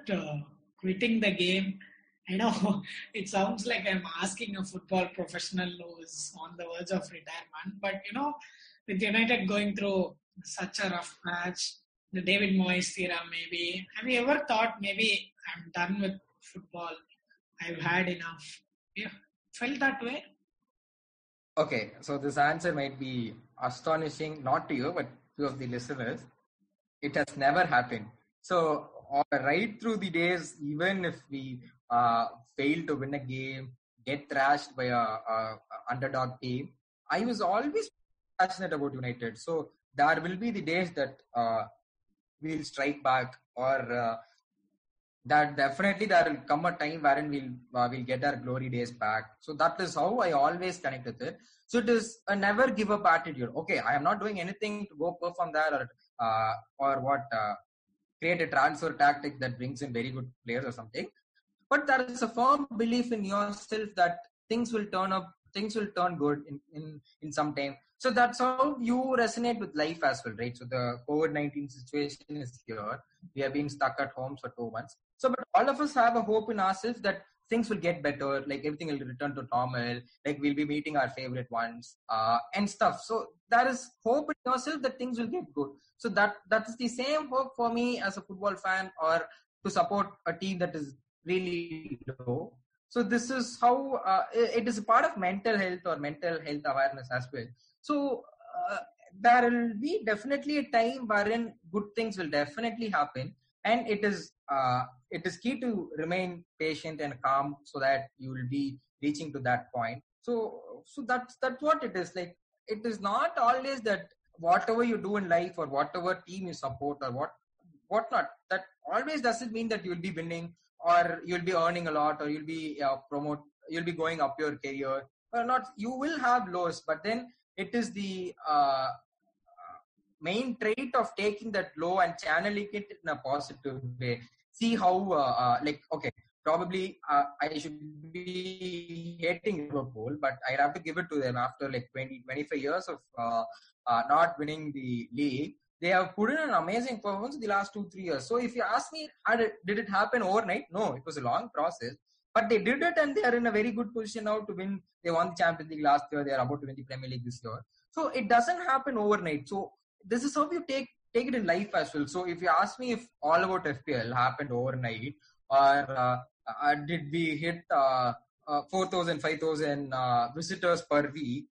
quitting the game? I know it sounds like I'm asking a football professional who is on the verge of retirement, but with United going through such a rough patch, the David Moyes era maybe, have you ever thought maybe I'm done with football? I've had enough. You felt that way? Okay, so this answer might be astonishing, not to you, but to of the listeners. It has never happened. So, right through the days, even if we fail to win a game, get thrashed by a underdog team, I was always passionate about United. So, there will be the days that we'll strike back, or that definitely there will come a time wherein we'll get our glory days back. So that is how I always connect with it. So it is a never give up attitude. Okay, I am not doing anything to go perform there, or what create a transfer tactic that brings in very good players or something. But there is a firm belief in yourself that things will turn up, things will turn good in some time. So that's how you resonate with life as well, right? So the COVID-19 situation is here. We have been stuck at home for 2 months. So, but all of us have a hope in ourselves that things will get better, like everything will return to normal, like we'll be meeting our favorite ones, and stuff. So there is hope in yourself that things will get good. So that's the same hope for me as a football fan, or to support a team that is really low. So this is how it is a part of mental health or mental health awareness as well. So there will be definitely a time wherein good things will definitely happen, and it is key to remain patient and calm so that you will be reaching to that point. So that's what it is. Like, it is not always that whatever you do in life or whatever team you support or whatnot, that always doesn't mean that you'll be winning or you'll be earning a lot or you'll be going up your career or not. You will have lows, but then it is the main trait of taking that low and channeling it in a positive way. See how like, okay, probably I should be hating Liverpool, but I have to give it to them after like 25 years of not winning the league. They have put in an amazing performance the last 2-3 years. So if you ask me, did it happen overnight? No, it was a long process. But they did it, and they are in a very good position now to win. They won the Champions League last year. They are about to win the Premier League this year. So it doesn't happen overnight. So this is how you take it in life as well. So if you ask me if All About FPL happened overnight, or did we hit 4,000, 5,000 visitors per week,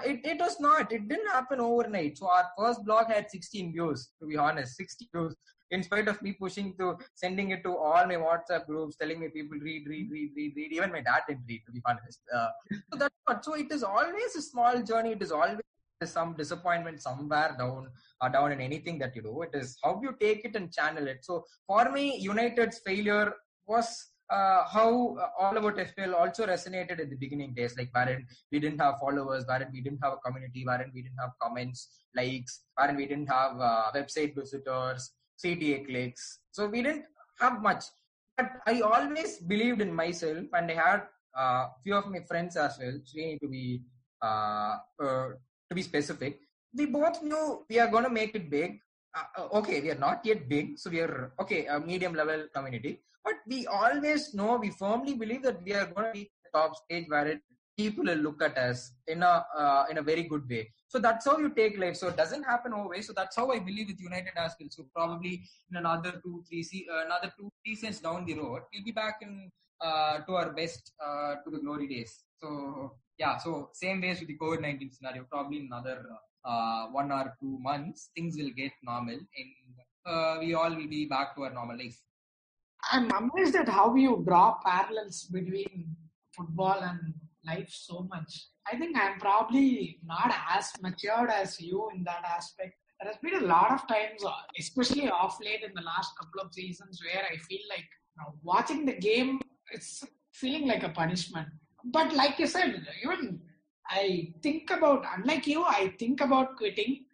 it was not. It didn't happen overnight. So our first blog had 16 views, to be honest, 60 views. In spite of me sending it to all my WhatsApp groups, telling me people read. Even my dad didn't read, to be honest. So that's what. So it is always a small journey. It is always some disappointment somewhere down in anything that you do. It is how you take it and channel it. So for me, United's failure was how All About FPL also resonated in the beginning days, like wherein we didn't have followers, wherein we didn't have a community, wherein we didn't have comments, likes, wherein we didn't have website visitors, CTA clicks. So we didn't have much. But I always believed in myself, and I had few of my friends as well. So we need to be specific. We both knew we are going to make it big. Okay, we are not yet big, so we are okay, a medium level community. But we always know, we firmly believe that we are going to reach the top stage where people will look at us in a very good way. So that's how you take life. So it doesn't happen always. So that's how I believe with United as well. So probably in another 2 seasons down the road, we'll be back in to our best, to the glory days. So yeah, so same ways with the COVID-19 scenario. Probably in another 1 or 2 months, things will get normal, and we all will be back to our normal life. I'm amazed at how you draw parallels between football and life so much. I think I'm probably not as matured as you in that aspect. There has been a lot of times, especially off late in the last couple of seasons, where I feel like watching the game, it's feeling like a punishment. But like you said, even I think about, unlike you, I think about quitting.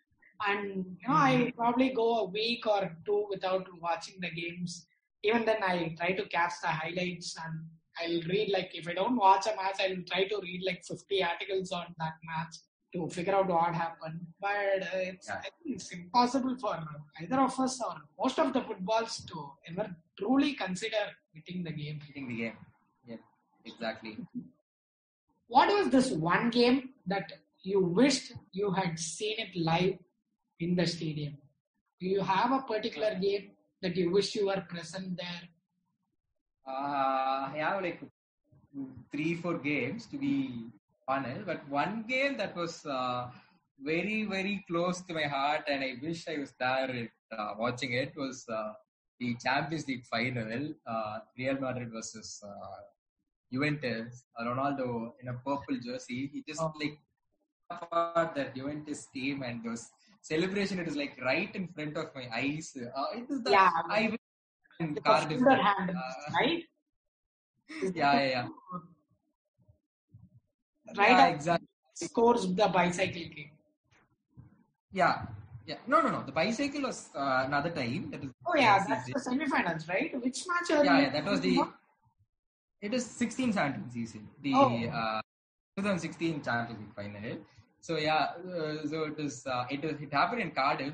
And I probably go a week or two without watching the games. Even then, I try to catch the highlights, and I'll read, like, if I don't watch a match, I'll try to read like 50 articles on that match to figure out what happened. But I think it's impossible for either of us or most of the footballs to ever truly consider quitting the game. Hitting the game. Yeah, exactly. What was this one game that you wished you had seen it live in the stadium? Do you have a particular game that you wish you were present there? I have like 3-4 games to be honest, but one game that was very very close to my heart, and I wish I was there watching it was the Champions League final, Real Madrid versus Juventus. Ronaldo in a purple jersey, he just like apart that Juventus team and those celebration. It is like right in front of my eyes. It is the I wish in Cardiff. Right? Yeah. Right, yeah, exactly. Scores the bicycle kick. Yeah. No. The bicycle was another time. That is. That's the semi-finals, right? Which match are Yeah, that was the. It is 16-17 season. The 2016 Champions League final. So so it happened in Cardiff.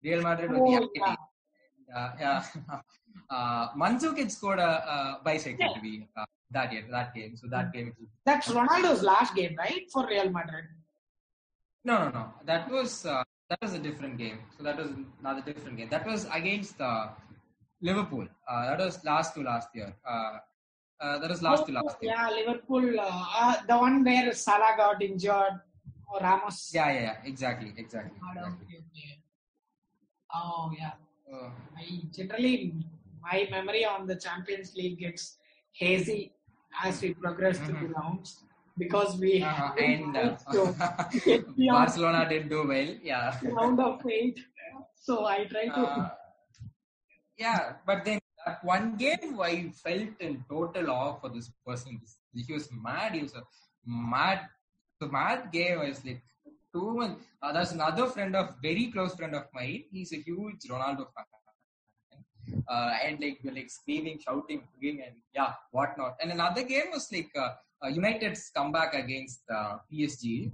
Real Madrid was the team. Mandzukic scored a bicycle to be that game. So that game. That's Ronaldo's last game, right, for Real Madrid? No. That was a different game. So that was another different game. That was against Liverpool. That was last year. That was last year. Yeah, Liverpool. The one where Salah got injured or Ramos. Yeah. Exactly. Oh yeah. My memory on the Champions League gets hazy as we progress through the rounds because we Barcelona didn't do well. Yeah. Round of 8. So I try to. But then that one game I felt in total awe for this person. He was mad. He was a mad game. I was like too much. There's another very close friend of mine. He's a huge Ronaldo fan. And we're screaming, shouting, hugging, and whatnot. And another game was United's comeback against PSG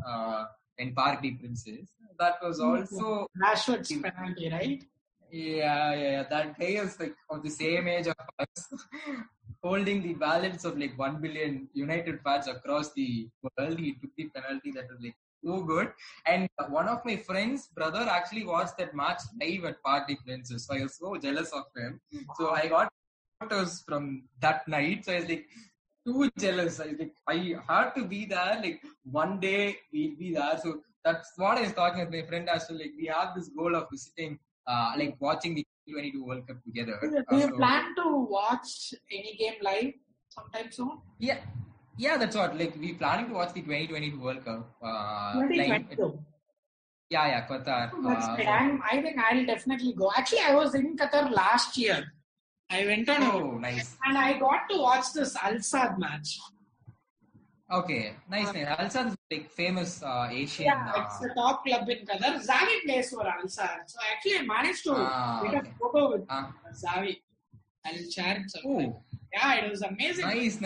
in Parc des Princes. That was also Rashford's penalty, right? Yeah. That guy was of the same age of us, holding the balance of 1 billion United fans across the world. He took the penalty that was so good. And one of my friend's brother actually watched that match live at Parc des Princes. So I was so jealous of him. So I got photos from that night. So I was too jealous. I was I had to be there. One day we'll be there. So that's what I was talking with my friend as well. We have this goal of visiting, watching the 2022 World Cup together. Do you plan to watch any game live sometime soon? Yeah, that's what. We planning to watch the 2022 World Cup. 2022. Yeah, Qatar. I think I'll definitely go. Actually, I was in Qatar last year. I went on nice. And I got to watch this Al Sadd match. Okay, nice. Al Sadd is famous Asian. Yeah, it's the top club in Qatar. Xavi plays for Al Sadd. So actually, I managed to get a photo with Xavi. I'll share it sometime. Yeah, it was amazing. Nice.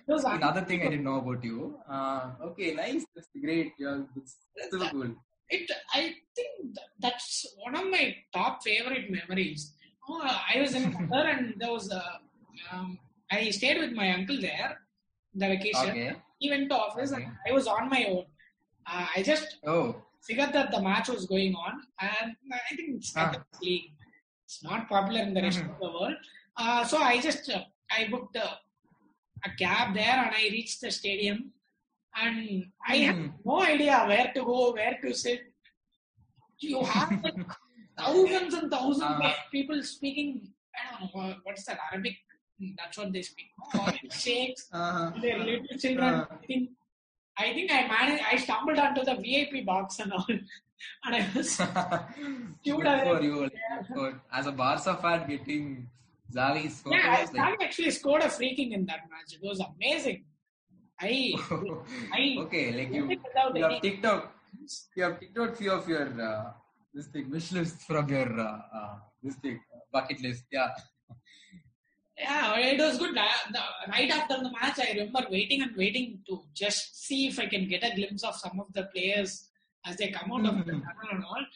Another thing I didn't know about you. Okay, nice. That's great. Yeah, that's so cool. I think that's one of my top favorite memories. I was in Qatar and there was I stayed with my uncle there, the vacation. Okay. He went to office and I was on my own. I just figured that the match was going on, and I think it's Qatar's league. It's not popular in the rest of the world. So I booked a cab there and I reached the stadium, and I had no idea where to go, where to sit. You have thousands and thousands of people speaking, I don't know, what's that, Arabic? That's what they speak. Sheikhs, their little children. I think I stumbled onto the VIP box and all. And I was good for you. As a Barca fan, getting Xavi's photos. Yeah, Xavi actually scored a free kick in that match. It was amazing. Okay, you have ticked out few of your wish list from your bucket list. Yeah. Yeah, it was good. Right after the match, I remember waiting and waiting to just see if I can get a glimpse of some of the players as they come out of the tunnel and all.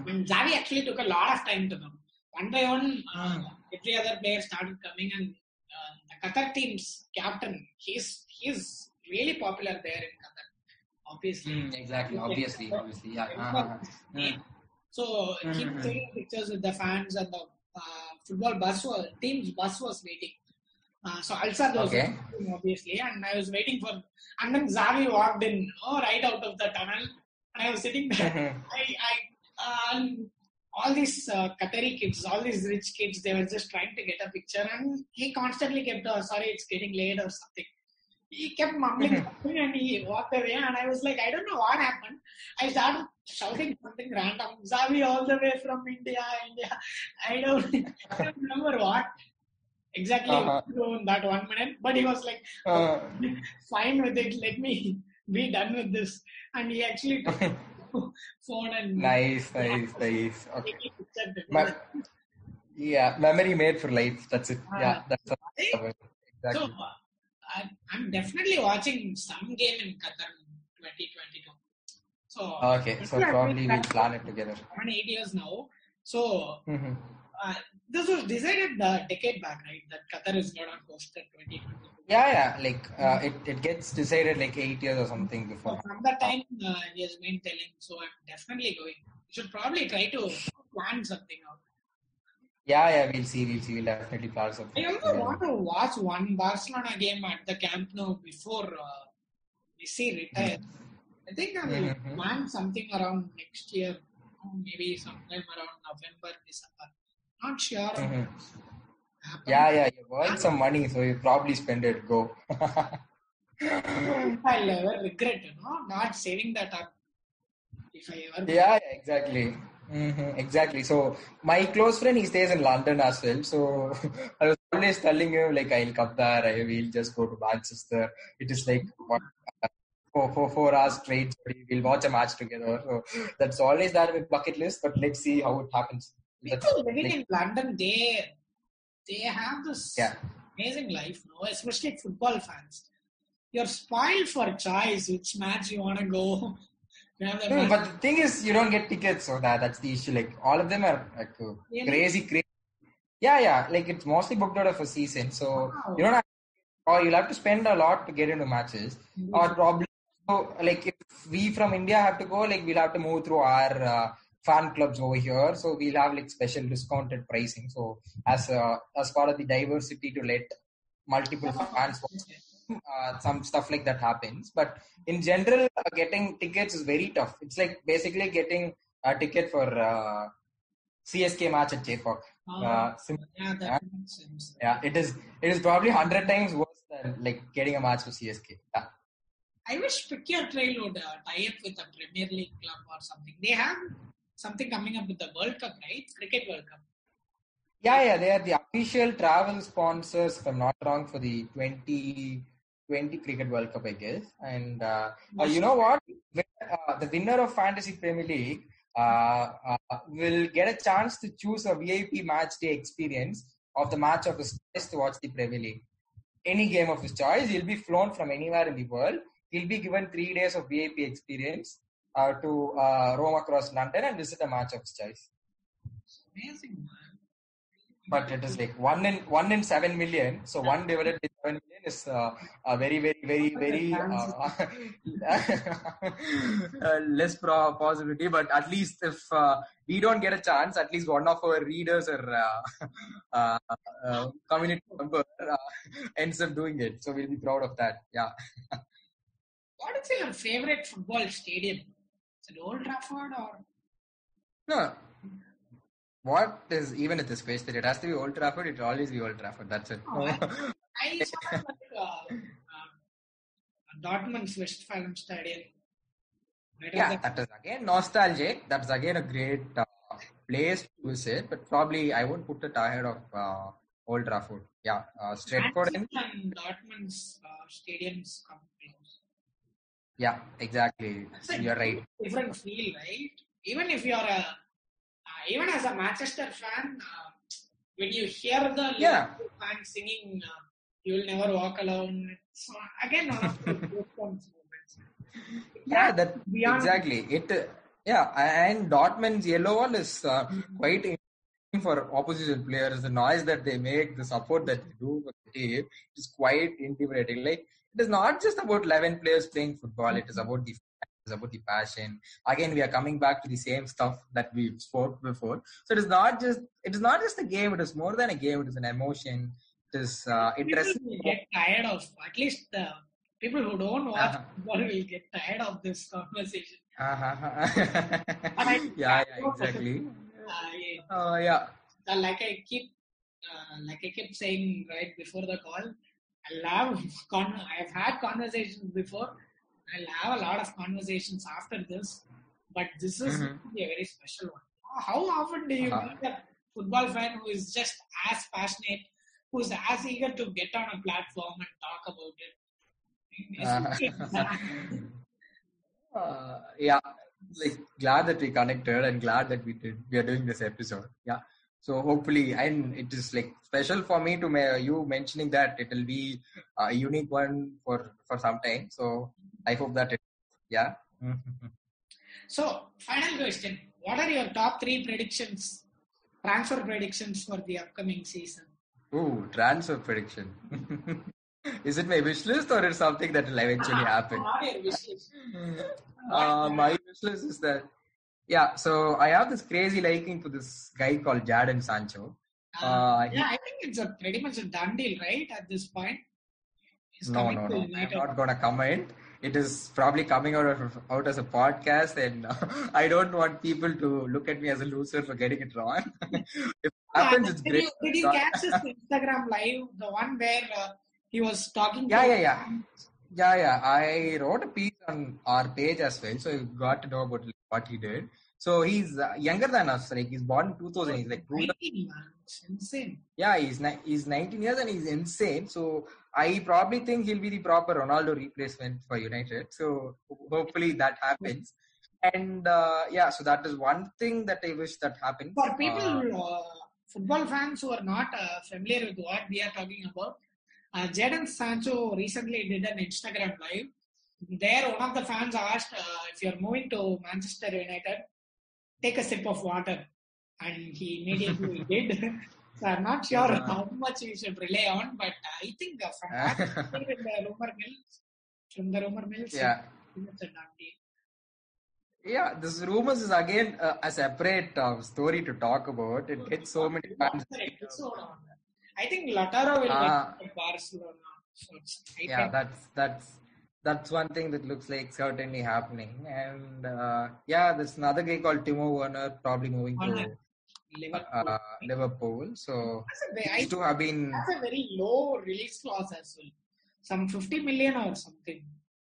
And Xavi actually took a lot of time to come. One by one, every other player started coming, and the Qatar team's captain, he's really popular there in Qatar. Obviously, Exactly. Obviously. Yeah. So he was taking pictures with the fans, and the football team's bus was waiting. So Alsar was Okay. waiting, obviously, and I was waiting for. And then Xavi walked in, right out of the tunnel, and I was sitting there. And all these Qatari kids, all these rich kids, they were just trying to get a picture, and he constantly kept, "Sorry, it's getting late" or something. He kept mumbling something and he walked away, and I was like, I don't know what happened. I started shouting something random, Xavi all the way from India. I don't remember what exactly in that 1 minute, but he was like, fine with it, let me be done with this. And he actually took the phone and Nice. Okay. Yeah, memory made for life. That's it. Yeah, that's exactly. So I'm definitely watching some game in Qatar in 2022. So okay, so probably we'll plan it together. 8 years now. So this was decided a decade back, right? That Qatar is not on host at 2022. Yeah. Like it gets decided like 8 years or something before. So from that time, he has been telling. So I'm definitely going. We should probably try to plan something out. Yeah, we'll see. We'll definitely plan something. I also want to watch one Barcelona game at the Camp Nou before Messi retires. I think I will plan something around next year, maybe sometime around November, December. Not sure. Yeah, you earned some money, so you probably spend it. Go. I'll never regret, not saving that up. If I ever. Yeah, exactly. Exactly. So my close friend, he stays in London as well. So I was always telling him like I'll come there. I will just go to Manchester. It is like what, 4 hours straight. We'll watch a match together. So that's always that with bucket list. But let's see how it happens. People living in London, they have this amazing life, especially football fans. You're spoiled for choice which match you want to go. But the thing is, you don't get tickets, so that's the issue. Like all of them are like crazy. Yeah. Like it's mostly booked out of a season, so you don't have, or you'll have to spend a lot to get into matches, or probably like if we from India have to go, like we'll have to move through our fan clubs over here, so we'll have like special discounted pricing. So as part of the diversity to let multiple fans watch, some stuff like that happens. But in general, getting tickets is very tough. It's like basically getting a ticket for CSK match at J-Park. That makes sense. Yeah, it is probably 100 times worse than like getting a match for CSK. Yeah. I wish Pick Your Trail would tie up with a Premier League club or something. They have something coming up with the World Cup, right? Cricket World Cup. Yeah, they are the official travel sponsors, if I'm not wrong, for the 2020 Cricket World Cup, I guess. And you know what? The winner of Fantasy Premier League will get a chance to choose a VIP match day experience of the match of his choice to watch the Premier League. Any game of his choice, he'll be flown from anywhere in the world. He'll be given 3 days of VIP experience to roam across London and visit a match of his choice. It's amazing, man. But it is like 1 in 7 million. So 1 divided by 7 million is a very less possibility. But at least if we don't get a chance, at least one of our readers or community member ends up doing it. So we'll be proud of that. Yeah. What is your favorite football stadium? Is it Old Trafford or? No. What is, even at this question, it has to be Old Trafford, it will always be Old Trafford, that's it. I saw like Dortmund's Westfalen Stadium. Yeah, that is again nostalgic. That's again a great place to visit, but probably I won't put it ahead of Old Trafford. Yeah, Stratford and Dortmund's stadiums come close. Yeah, exactly. You're right. Different feel, right? Even if you're even as a Manchester fan, when you hear the Yeah. Liverpool fans singing, "You will never walk alone," it's again one of the goosebumps moments. Yeah, That that beyond. exactly. Yeah, and Dortmund's yellow wall is quite interesting for opposition players. The noise that they make, the support that they do for the team is quite intimidating. Like, it is not just about 11 players playing football. It is about the passion. Again, we are coming back to the same stuff that we spoke before. So it is not just a game. It is more than a game. It is an emotion. It People rests. will get tired of, at least the people who don't watch football will get tired of this conversation. But I think Yeah, exactly. Yeah. like I keep saying right before the call, I've had conversations before. I'll have a lot of conversations after this, but this is going to be a very special one. How often do you meet a football fan who is just as passionate, who's as eager to get on a platform and talk about it? Yeah, like glad that we connected and glad that we are doing this episode. Yeah. So hopefully, and it is like special for me to you mentioning that it will be a unique one for some time. So I hope that yeah. So, final question. What are your top 3 predictions, transfer predictions for the upcoming season? Ooh, transfer prediction. Is it my wish list or is something that will eventually happen? Not your wish list. My wish list is that, yeah, so I have this crazy liking to this guy called Jadon Sancho. I think it's pretty much a done deal, right? At this point, he's No. coming to I'm United. not gonna comment. It is probably coming out as a podcast, and I don't want people to look at me as a loser for getting it wrong. If it happens, it's great. Did you catch his Instagram live, the one where he was talking? Yeah. I wrote a piece on our page as well, so you got to know about what he did. So he's younger than us. Like, he's born in 2000. He's like 19, man. It's insane. Yeah, he's 19 years and he's insane. So I probably think he'll be the proper Ronaldo replacement for United. So hopefully that happens. And so that is one thing that I wish that happened. For people, football fans who are not familiar with what we are talking about, Jadon Sancho recently did an Instagram live. There, one of the fans asked, if you're moving to Manchester United, take a sip of water. And he immediately did. So I'm not sure how much we should rely on, but I think from the rumor mills, yeah. it's a done deal. Yeah, this rumors is again a separate story to talk about. It gets so many fans. I think Lautaro will get to Barcelona. So That's one thing that looks like certainly happening. And there's another guy called Timo Werner probably moving to Liverpool. So these two have been. That's a very low release clause as well. Some 50 million or something.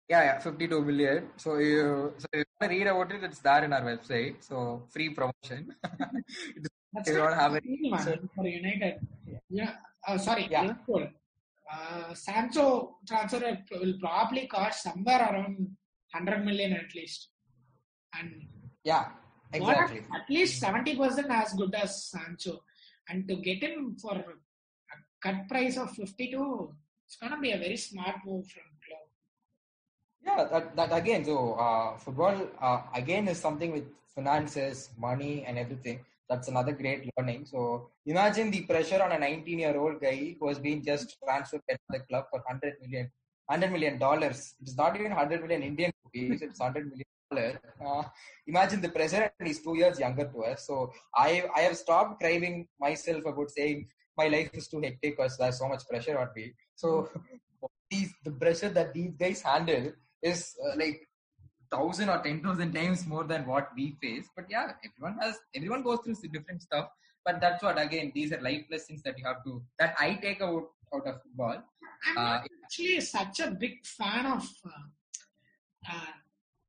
Yeah, 52 million. So you want to read about it, it's there in our website. So free promotion. That's not have it for United. Yeah. Liverpool. Sancho transfer will probably cost somewhere around 100 million at least. And yeah, exactly. At least 70% as good as Sancho. And to get him for a cut price of 52, it's going to be a very smart move from club. Yeah, that again, so football again is something with finances, money and everything. That's another great learning. So imagine the pressure on a 19-year-old guy who has been just transferred to the club for $100 million. It is not even 100 million Indian rupees, it's $100 million. Imagine the pressure, and he's 2 years younger to us. So I have stopped craving myself about saying my life is too hectic because there's so much pressure on me. So the pressure that these guys handle is like 1,000 or 10,000 times more than what we face. But yeah, everyone goes through different stuff. But that's what, again, these are life lessons that that I take out of football. I'm actually such a big fan of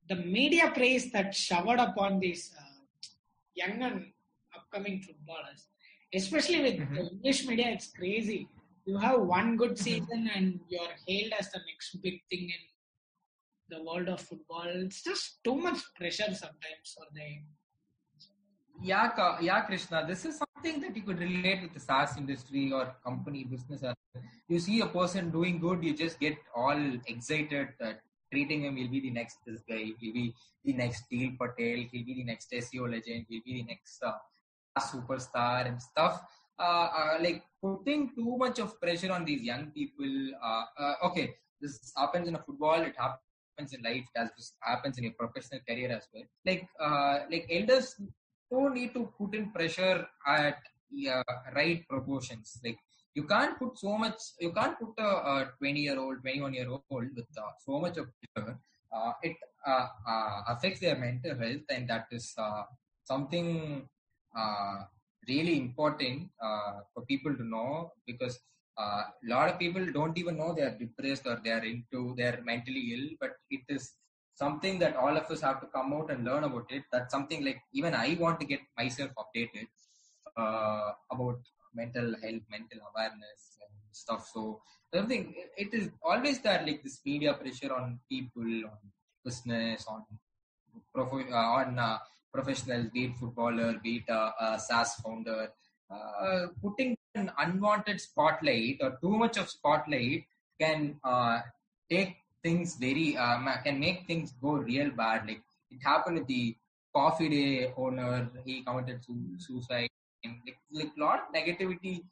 the media praise that showered upon these young and upcoming footballers. Especially with the English media, it's crazy. You have one good season and you're hailed as the next big thing in the world of football. It's just too much pressure sometimes for them. Yeah, Krishna. This is something something that you could relate with the SaaS industry or company business. You see a person doing good, you just get all excited that treating him, he'll be the next this guy, he'll be the next Deal Patel, he'll be the next SEO legend, he'll be the next superstar and stuff. Like putting too much of pressure on these young people. Okay, this happens in a football, it happens in life, as this happens in your professional career as well. Like elders don't need to put in pressure at right proportions. Like you can't put so much. You can't put a 20-year-old, 21-year-old with so much of pressure. It affects their mental health, and that is something uh, really important for people to know, because a lot of people don't even know they are depressed or they're mentally ill, but it is something that all of us have to come out and learn about it. That's something like even I want to get myself updated about mental health, mental awareness and stuff. So everything, it is always that, like this media pressure on people, on business, on professionals, be it footballer, be it a SaaS founder, putting an unwanted spotlight or too much of spotlight can take things can make things go real bad. Like it happened with the coffee day owner, he committed suicide, and like lot of negativity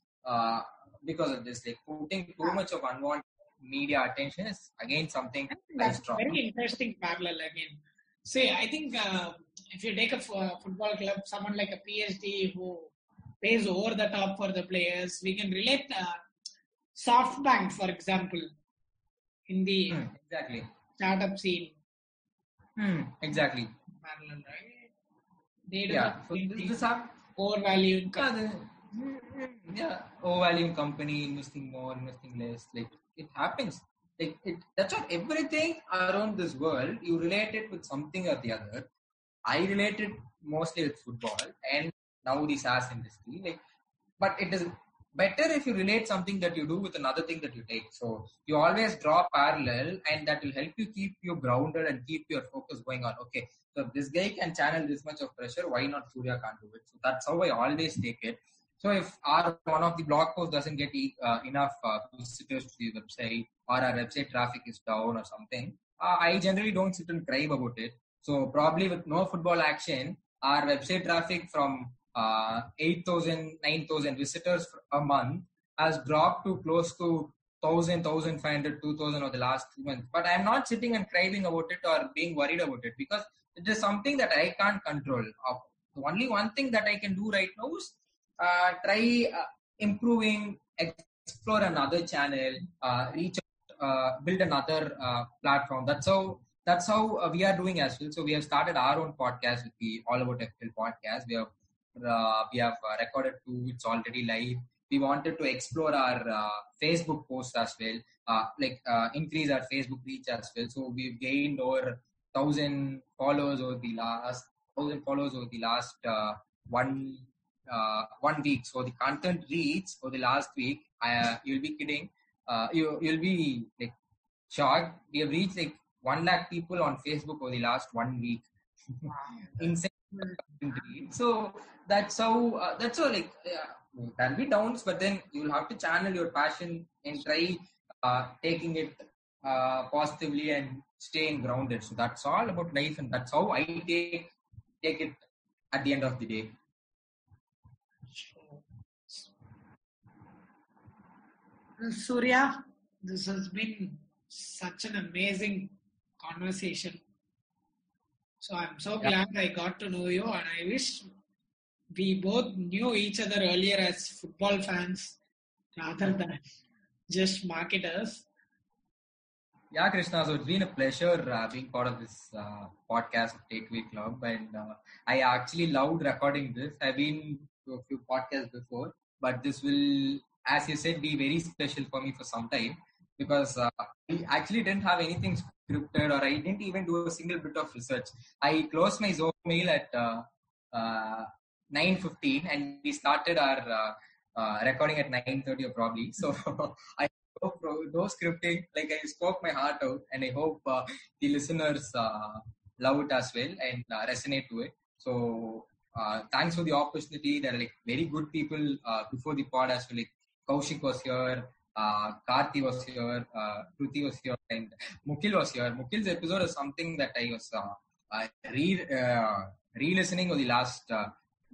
because of this. Like putting too much of unwanted media attention is again something I think I that's a strong. very interesting parallel. I mean, say, I think if you take a football club, someone like a PSG who pays over the top for the players, we can relate SoftBank, for example, in the Exactly. startup scene. Exactly. Parallel, right? They do Yeah. the So same this, thing. this hap- Core value in yeah, yeah. Overvaluing company, investing more, investing less. Like it happens. Like it. That's what everything around this world. You relate it with something or the other. I relate it mostly with football and now the SaaS industry. Like, but it is better if you relate something that you do with another thing that you take. So you always draw parallel, and that will help you keep you grounded and keep your focus going on. Okay, so if this guy can channel this much of pressure, why not Surya can't do it? So that's how I always take it. So if our one of the blog posts doesn't get enough visitors to the website, or our website traffic is down or something, I generally don't sit and cry about it. So probably with no football action, our website traffic from 8,000, 9,000 visitors a month has dropped to close to 1,000, 1,500, 2,000 over the last 2 months. But I'm not sitting and crying about it or being worried about it, because it is something that I can't control. The only one thing that I can do right now is try improving, explore another channel, reach out, build another platform. That's how we are doing as well. So we have started our own podcast with the All About FPL podcast. We have recorded 2. It's already live. We wanted to explore our Facebook posts as well, increase our Facebook reach as well. So we've gained over 1,000 followers over the last one week. So the content reach for the last week, you'll be kidding. You'll be like shocked. We have reached like 1 lakh people on Facebook over the last 1 week. Insane. So that's how like there'll be downs, but then you'll have to channel your passion and try taking it positively and staying grounded. So that's all about life, and that's how I take it at the end of the day. Surya, this has been such an amazing conversation. So I'm so Yeah. glad I got to know you, and I wish we both knew each other earlier as football fans rather than just marketers. Yeah, Krishna. So it's been a pleasure being part of this podcast of Takeaway Club, and I actually loved recording this. I've been to a few podcasts before, but this will, as you said, be very special for me for some time, because I actually didn't have anything scripted, or I didn't even do a single bit of research. I closed my Zoom mail at 9:15, and we started our recording at 9:30 probably. So I no scripting, like I spoke my heart out, and I hope the listeners love it as well and resonate to it. So thanks for the opportunity. There are like very good people before the pod as well. Like Kaushik was here, Karthi was here, Kruti was here, and Mukil was here. Mukil's episode is something that I was re-listening over the last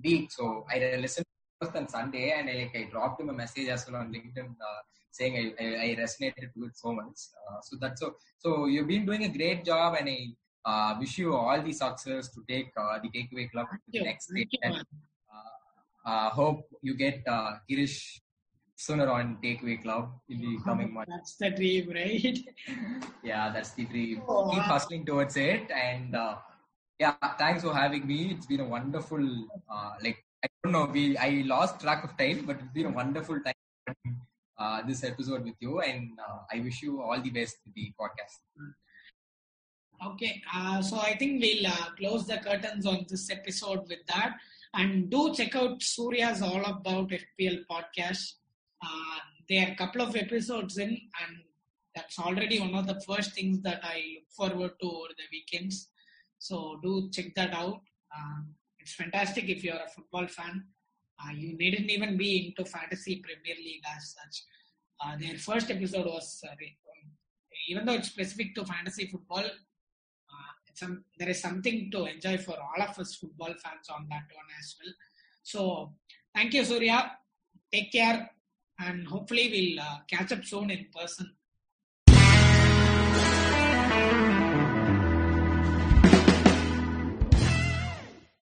week. So I listened first on Sunday, and I dropped him a message as well on LinkedIn saying I resonated with it so much. So you've been doing a great job, and I wish you all the success to take the Takeaway Club to the next stage. And hope you get Girish sooner on Takeaway Club in the coming months. That's the dream, right? Yeah, that's the dream. Keep hustling towards it. And yeah, thanks for having me. It's been a wonderful, I don't know, I lost track of time, but it's been a wonderful time this episode with you. And I wish you all the best with the podcast. Okay, so I think we'll close the curtains on this episode with that. And do check out Surya's All About FPL podcast. There are a couple of episodes in, and that's already one of the first things that I look forward to over the weekends. So do check that out. It's fantastic if you're a football fan. You needn't even be into fantasy Premier League as such. Their first episode was, even though it's specific to fantasy football, there is something to enjoy for all of us football fans on that one as well. So thank you, Surya. Take care, and hopefully we'll catch up soon in person.